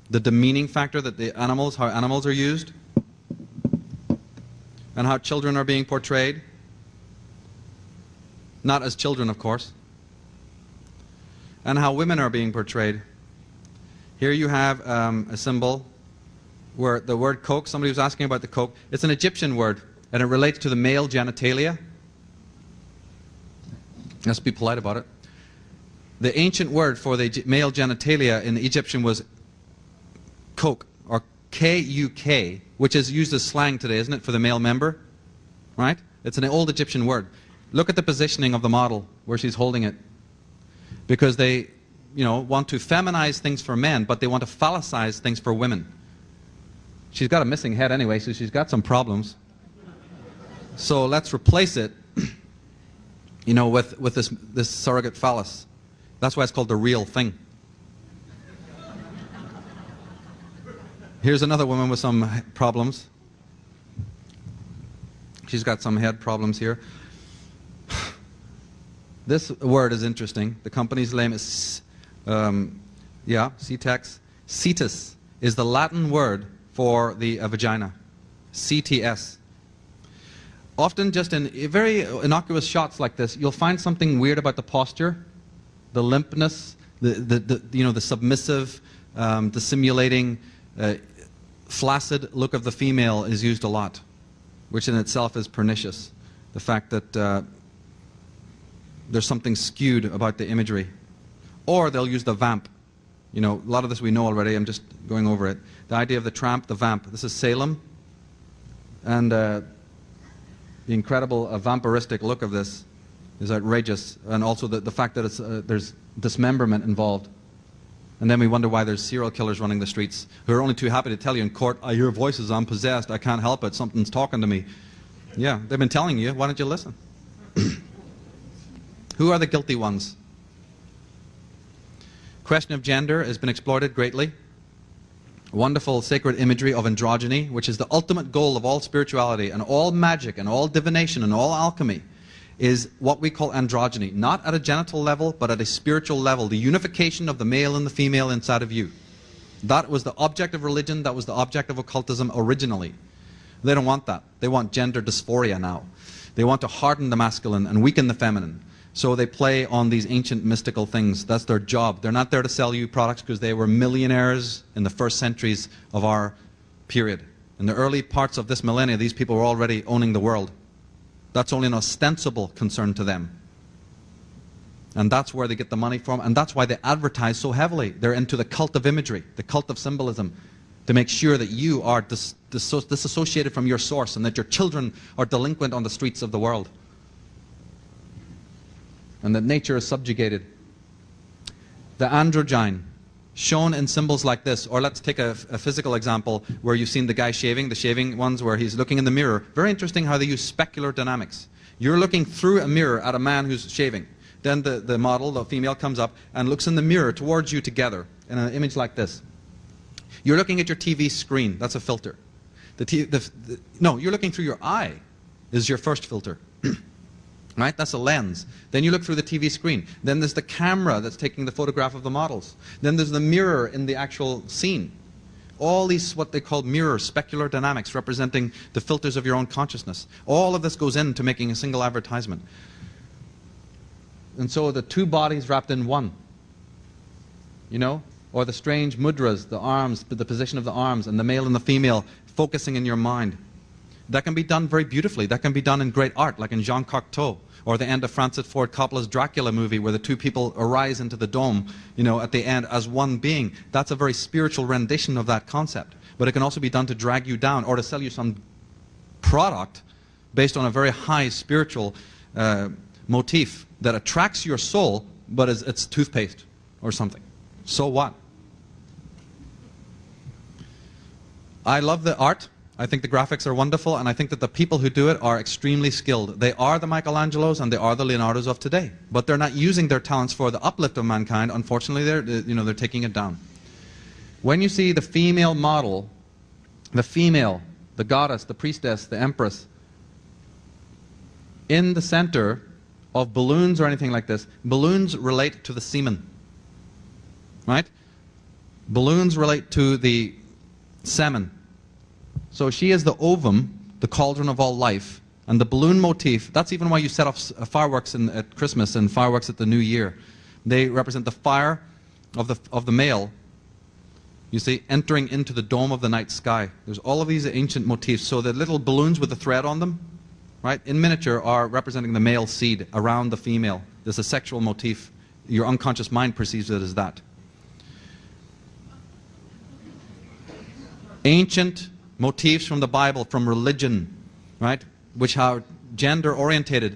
the demeaning factor that how animals are used, and how children are being portrayed. Not as children, of course. And how women are being portrayed. Here you have a symbol where the word coke, somebody was asking about the coke, it's an Egyptian word, and it relates to the male genitalia. Let's be polite about it. The ancient word for the male genitalia in the Egyptian was coke, or K-U-K, which is used as slang today, isn't it, for the male member? Right? It's an old Egyptian word. Look at the positioning of the model, where she's holding it. Because they, want to feminize things for men, but they want to phallicize things for women. She's got a missing head anyway, so she's got some problems. So let's replace it, with this surrogate phallus. That's why it's called the real thing. Here's another woman with some problems. She's got some head problems here. This word is interesting. The company's name is, CTEX. Cetus is the Latin word for the vagina. CTS. Often just in very innocuous shots like this, you'll find something weird about the posture, the limpness, the submissive, the simulating, flaccid look of the female is used a lot, which in itself is pernicious. The fact that there's something skewed about the imagery. Or they'll use the vamp. A lot of this we know already, I'm just going over it. The idea of the tramp, the vamp. This is Salem. And the incredible vampiristic look of this is outrageous. And also the fact that there's dismemberment involved. And then we wonder why there's serial killers running the streets who are only too happy to tell you in court, I hear voices, I'm possessed, I can't help it, something's talking to me. Yeah, they've been telling you, why don't you listen? Who are the guilty ones? Question of gender has been exploited greatly. wonderful sacred imagery of androgyny, which is the ultimate goal of all spirituality and all magic and all divination and all alchemy, is what we call androgyny. Not at a genital level, but at a spiritual level. The unification of the male and the female inside of you. That was the object of religion. That was the object of occultism originally. They don't want that. They want gender dysphoria now. They want to harden the masculine and weaken the feminine. So they play on these ancient mystical things. That's their job. They're not there to sell you products because they were millionaires in the first centuries of our period. In the early parts of this millennia, these people were already owning the world. That's only an ostensible concern to them. And that's where they get the money from, and that's why they advertise so heavily. They're into the cult of imagery, the cult of symbolism, to make sure that you are disassociated from your source and that your children are delinquent on the streets of the world. And that nature is subjugated. The androgyne, shown in symbols like this, or let's take a physical example where you've seen the guy shaving, the shaving ones where he's looking in the mirror. Very interesting how they use specular dynamics. You're looking through a mirror at a man who's shaving. Then the model, the female, comes up and looks in the mirror towards you together in an image like this. You're looking at your TV screen. That's a filter. No, you're looking through your eye is your first filter. Right? That's a lens. Then you look through the TV screen. Then there's the camera that's taking the photograph of the models. Then there's the mirror in the actual scene. All these, what they call mirror, specular dynamics, representing the filters of your own consciousness. All of this goes into making a single advertisement. And so the two bodies wrapped in one. You know? Or the strange mudras, the arms, the position of the arms, and the male and the female focusing in your mind. That can be done very beautifully. That can be done in great art, like in Jean Cocteau, or the end of Francis Ford Coppola's Dracula movie, where the two people arise into the dome, you know, at the end as one being. That's a very spiritual rendition of that concept. But it can also be done to drag you down, or to sell you some product based on a very high spiritual motif that attracts your soul, but it's toothpaste or something. So what? I love the art. I think the graphics are wonderful, and I think that the people who do it are extremely skilled. They are the Michelangelos and they are the Leonardos of today, but they're not using their talents for the uplift of mankind. Unfortunately, they're taking it down. When you see the female model, the female, the goddess, the priestess, the empress, in the center of balloons or anything like this, balloons relate to the semen, right? Balloons relate to the semen. So she is the ovum, the cauldron of all life, and the balloon motif, that's even why you set off fireworks at Christmas and fireworks at the New Year. They represent the fire of the male, you see, entering into the dome of the night sky. There's all of these ancient motifs. So the little balloons with the thread on them, right, in miniature are representing the male seed around the female. There's a sexual motif. Your unconscious mind perceives it as that. Ancient motifs from the Bible, from religion, right, which are gender orientated,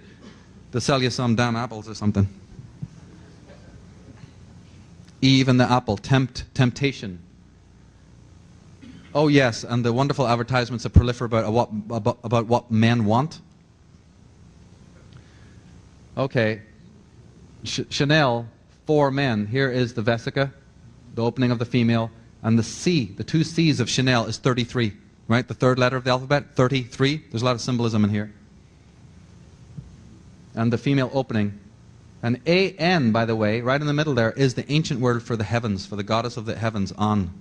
to sell you some damn apples or something. Eve and the apple, temptation. Oh yes, and the wonderful advertisements that proliferate about what men want. Okay, Chanel for men. Here is the vesica, the opening of the female, and the C, the two C's of Chanel is 33. Right, the third letter of the alphabet, 33. There's a lot of symbolism in here. And the female opening. And A-N, by the way, right in the middle there, is the ancient word for the heavens, for the goddess of the heavens, An.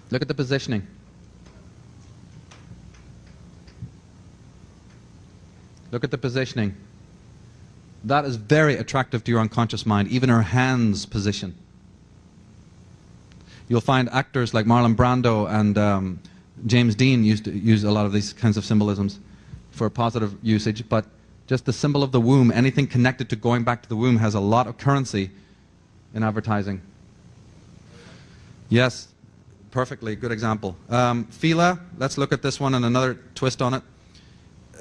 Look at the positioning. Look at the positioning. That is very attractive to your unconscious mind, even her hands position. You'll find actors like Marlon Brando and James Dean used to use a lot of these kinds of symbolisms for positive usage, but just the symbol of the womb, anything connected to going back to the womb has a lot of currency in advertising. Yes, perfectly, good example. Phila, let's look at this one and another twist on it.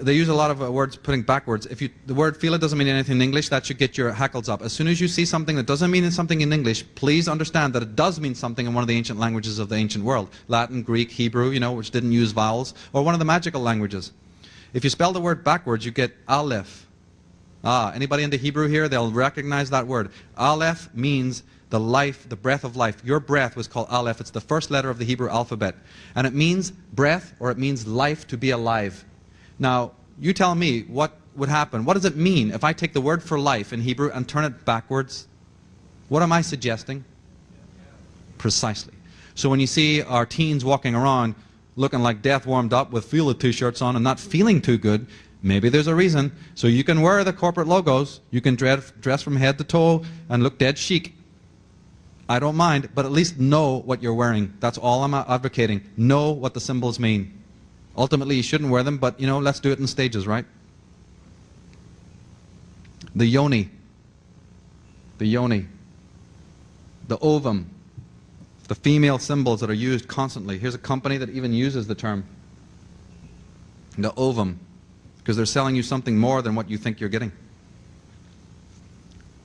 They use a lot of words putting backwards. The word Phila doesn't mean anything in English, that should get your hackles up. As soon as you see something that doesn't mean something in English, please understand that it does mean something in one of the ancient languages of the ancient world. Latin, Greek, Hebrew, you know, which didn't use vowels, or one of the magical languages. If you spell the word backwards, you get Aleph. Anybody into Hebrew here? They'll recognize that word. Aleph means the life, the breath of life. Your breath was called Aleph. It's the first letter of the Hebrew alphabet. And it means breath, or it means life, to be alive. Now, you tell me what would happen. What does it mean if I take the word for life in Hebrew and turn it backwards? What am I suggesting? Precisely. So when you see our teens walking around looking like death warmed up with feel it t-shirts on and not feeling too good, maybe there's a reason. So you can wear the corporate logos, you can dress from head to toe and look dead chic. I don't mind, but at least know what you're wearing. That's all I'm advocating. Know what the symbols mean. Ultimately, you shouldn't wear them, but, you know, let's do it in stages, right? The yoni. The yoni. The ovum. The female symbols that are used constantly. Here's a company that even uses the term. The ovum. Because they're selling you something more than what you think you're getting.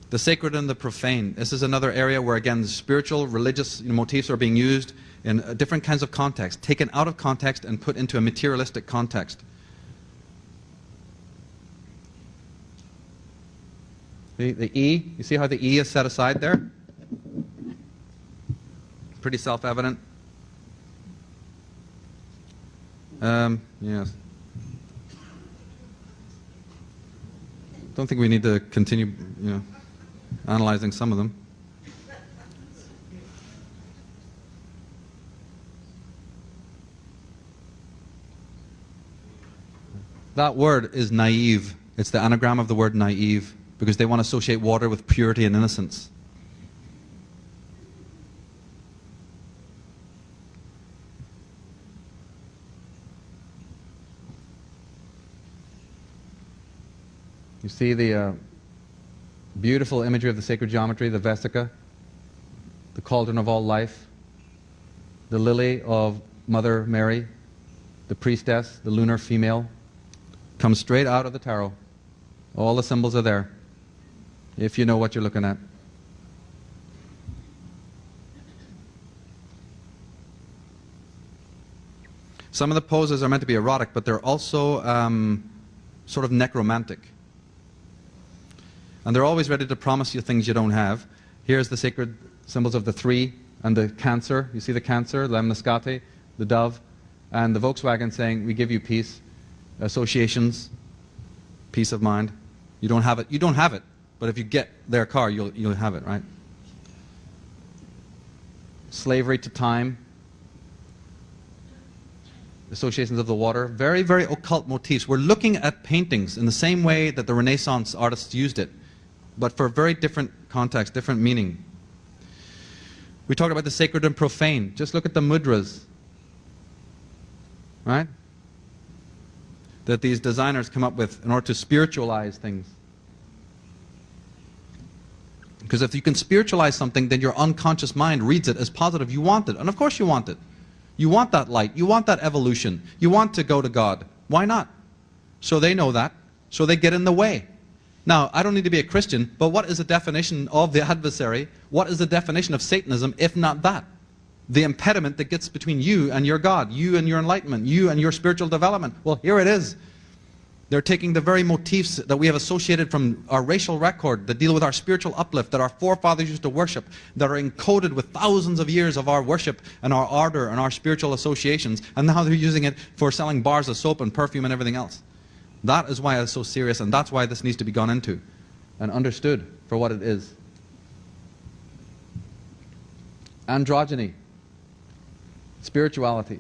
The sacred and the profane. This is another area where, again, the spiritual, religious motifs are being used in different kinds of contexts, taken out of context and put into a materialistic context. The E, you see how the E is set aside there? Pretty self-evident. Yes. Don't think we need to continue, analyzing some of them. That word is naive. It's the anagram of the word naive, because they want to associate water with purity and innocence. You see the beautiful imagery of the sacred geometry, the Vesica, the cauldron of all life, the lily of Mother Mary, the priestess, the lunar female, comes straight out of the tarot. All the symbols are there, if you know what you're looking at. Some of the poses are meant to be erotic, but they're also sort of necromantic. And they're always ready to promise you things you don't have. Here's the sacred symbols of the three and the Cancer. You see the Cancer, Lemniscate, the dove, and the Volkswagen saying, we give you peace, associations, peace of mind. You don't have it. You don't have it, but if you get their car, you'll have it, right? Slavery to time. Associations of the water. Very, very occult motifs. We're looking at paintings in the same way that the Renaissance artists used it, but for a very different context, different meaning. We talked about the sacred and profane. Just look at the mudras, right? That these designers come up with in order to spiritualize things. Because if you can spiritualize something, then your unconscious mind reads it as positive. You want it, and of course you want it. You want that light. You want that evolution. You want to go to God. Why not? So they know that. So they get in the way. Now, I don't need to be a Christian, but what is the definition of the adversary? What is the definition of Satanism, if not that? The impediment that gets between you and your God, you and your enlightenment, you and your spiritual development. Well, here it is. They're taking the very motifs that we have associated from our racial record that deal with our spiritual uplift, that our forefathers used to worship, that are encoded with thousands of years of our worship and our ardor and our spiritual associations, and now they're using it for selling bars of soap and perfume and everything else. That is why it's so serious, and that's why this needs to be gone into and understood for what it is. Androgyny, spirituality,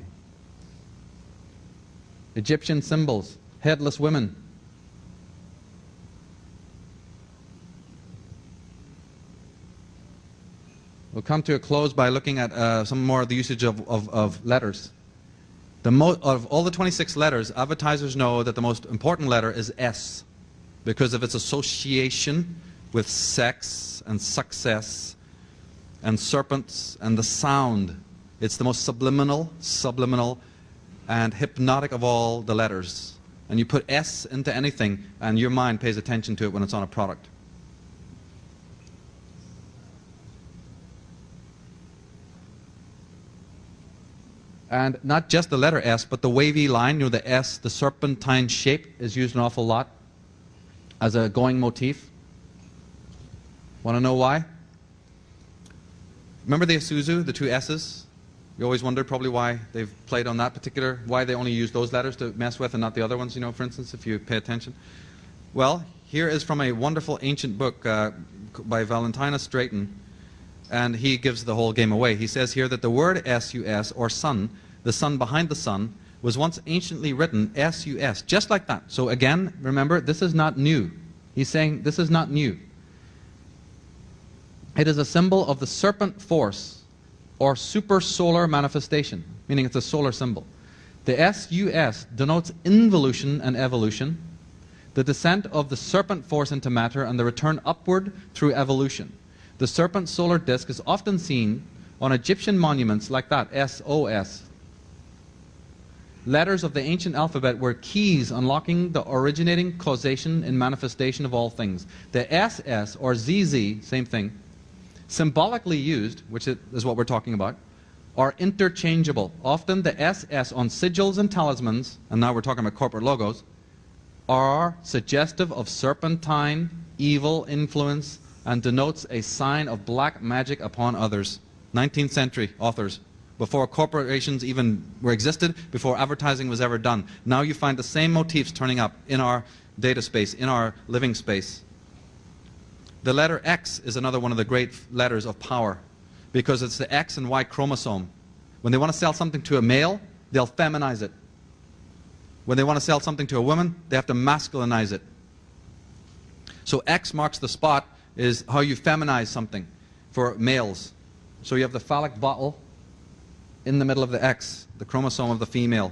Egyptian symbols, headless women. We'll come to a close by looking at some more of the usage of letters. Of all the 26 letters, advertisers know that the most important letter is S because of its association with sex and success and serpents and the sound. It's the most subliminal, and hypnotic of all the letters. And you put S into anything, and your mind pays attention to it when it's on a product. And not just the letter S, but the wavy line, the S, the serpentine shape is used an awful lot as a going motif. Want to know why? Remember the Isuzu, the two S's? You always wondered probably why they've played on that particular, why they only use those letters to mess with and not the other ones, you know, for instance, if you pay attention. Well, here is from a wonderful ancient book by Valentinus Drayton, and he gives the whole game away. He says here that the word S-U-S, or sun, the sun behind the sun, was once anciently written S-U-S, just like that. So again, remember, this is not new. He's saying this is not new. It is a symbol of the serpent force, or supersolar manifestation, meaning it's a solar symbol. The S-U-S denotes involution and evolution, the descent of the serpent force into matter and the return upward through evolution. The serpent solar disk is often seen on Egyptian monuments like that, S-O-S. Letters of the ancient alphabet were keys unlocking the originating causation and manifestation of all things. The SS or ZZ, same thing, symbolically used, which is what we're talking about, are interchangeable. Often the SS on sigils and talismans, and now we're talking about corporate logos, are suggestive of serpentine, evil influence and denotes a sign of black magic upon others. 19th century authors. Before corporations even were existed, before advertising was ever done. Now you find the same motifs turning up in our data space, in our living space. The letter X is another one of the great letters of power because it's the X and Y chromosome. When they want to sell something to a male, they'll feminize it. When they want to sell something to a woman, they have to masculinize it. So X marks the spot, is how you feminize something for males. So you have the phallic bottle in the middle of the X, the chromosome of the female.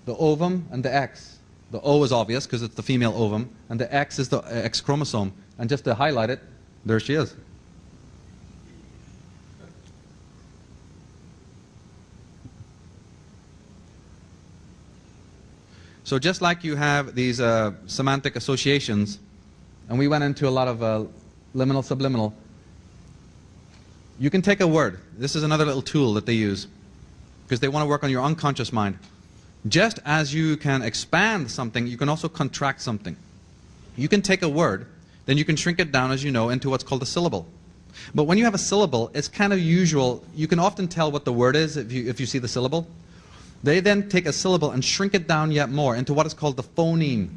The ovum and the X. The O is obvious because it's the female ovum, and the X is the X chromosome. And just to highlight it, there she is. So just like you have these semantic associations, and we went into a lot of liminal, subliminal, you can take a word. This is another little tool that they use because they want to work on your unconscious mind. Just as you can expand something, you can also contract something. You can take a word, then you can shrink it down, as you know, into what's called a syllable. But when you have a syllable, it's kind of usual. You can often tell what the word is if you see the syllable. They then take a syllable and shrink it down yet more into what is called the phoneme.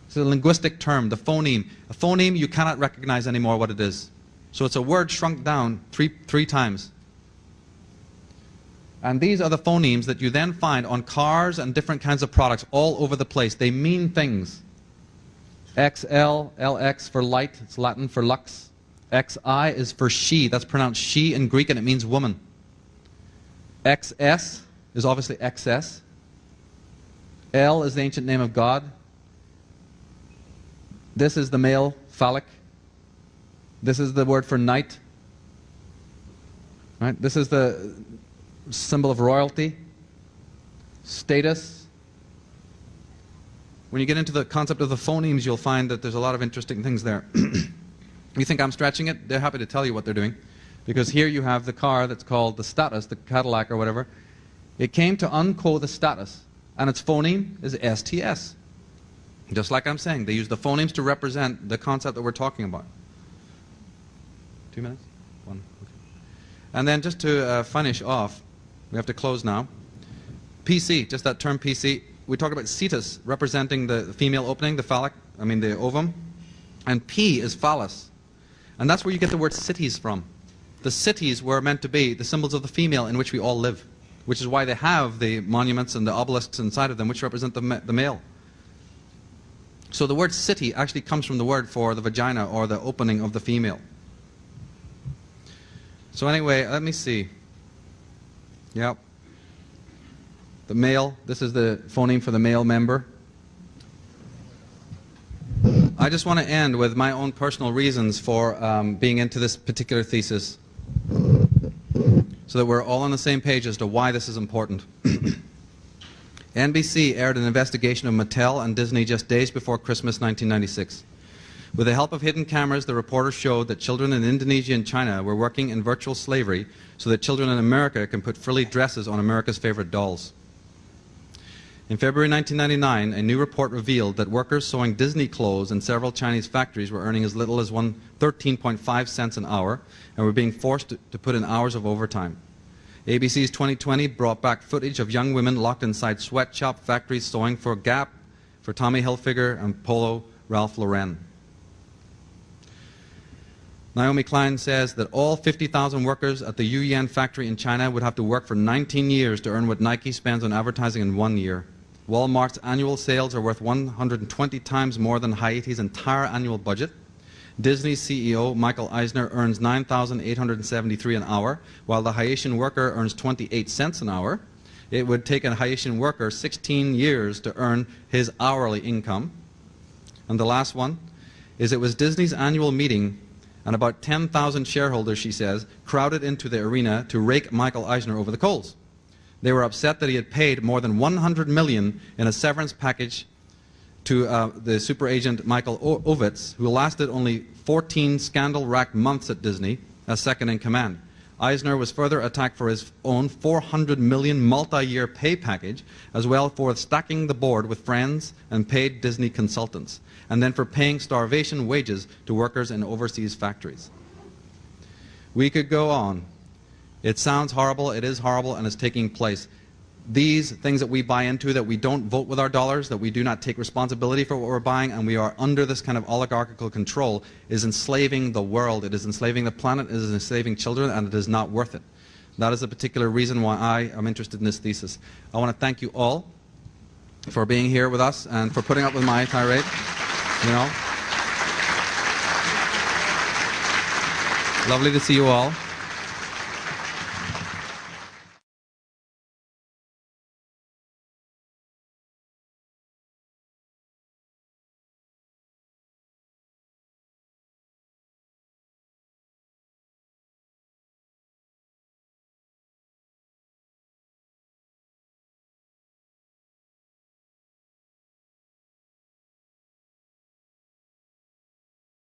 It's a linguistic term, the phoneme. A phoneme, you cannot recognize anymore what it is. So it's a word shrunk down three times. And these are the phonemes that you then find on cars and different kinds of products all over the place. They mean things. XL, LX for light, it's Latin for lux. XI is for she, that's pronounced she in Greek and it means woman. XS is obviously excess. L is the ancient name of God. This is the male phallic. This is the word for night. Right? This is the symbol of royalty, status. When you get into the concept of the phonemes, you'll find that there's a lot of interesting things there. You think I'm stretching it? They're happy to tell you what they're doing. Because here you have the car that's called the status, the Cadillac or whatever. It came to uncode the status, and its phoneme is STS. Just like I'm saying, they use the phonemes to represent the concept that we're talking about. 2 minutes? One. Okay. And then just to finish off, we have to close now. PC, just that term PC. We talk about cetus, representing the female opening, the phallic, the ovum. And P is phallus. And that's where you get the word cities from. The cities were meant to be the symbols of the female in which we all live, which is why they have the monuments and the obelisks inside of them, which represent the male. So the word city actually comes from the word for the vagina or the opening of the female. So anyway, let me see. Yep. The male, this is the phoneme for the male member. I just want to end with my own personal reasons for being into this particular thesis, so that we're all on the same page as to why this is important. NBC aired an investigation of Mattel and Disney just days before Christmas 1996. With the help of hidden cameras, the reporters showed that children in Indonesia and China were working in virtual slavery so that children in America can put frilly dresses on America's favorite dolls. In February 1999, a new report revealed that workers sewing Disney clothes in several Chinese factories were earning as little as 13.5 cents an hour and were being forced to put in hours of overtime. ABC's 2020 brought back footage of young women locked inside sweatshop factories sewing for Gap, for Tommy Hilfiger, and Polo Ralph Lauren. Naomi Klein says that all 50,000 workers at the Yuyan factory in China would have to work for 19 years to earn what Nike spends on advertising in 1 year. Walmart's annual sales are worth 120 times more than Haiti's entire annual budget. Disney's CEO, Michael Eisner, earns $9,873 an hour, while the Haitian worker earns 28 cents an hour. It would take a Haitian worker 16 years to earn his hourly income. And the last one is it was Disney's annual meeting, and about 10,000 shareholders, she says, crowded into the arena to rake Michael Eisner over the coals. They were upset that he had paid more than $100 million in a severance package to the super agent Michael Ovitz, who lasted only 14 scandal-racked months at Disney as second in command. Eisner was further attacked for his own $400 million multi-year pay package, as well for stacking the board with friends and paid Disney consultants, and then for paying starvation wages to workers in overseas factories. We could go on. It sounds horrible, it is horrible, and it's taking place. These things that we buy into, that we don't vote with our dollars, that we do not take responsibility for what we're buying, and we are under this kind of oligarchical control, is enslaving the world, it is enslaving the planet, it is enslaving children, and it is not worth it. That is a particular reason why I am interested in this thesis. I want to thank you all for being here with us and for putting up with my tirade. You know, lovely to see you all.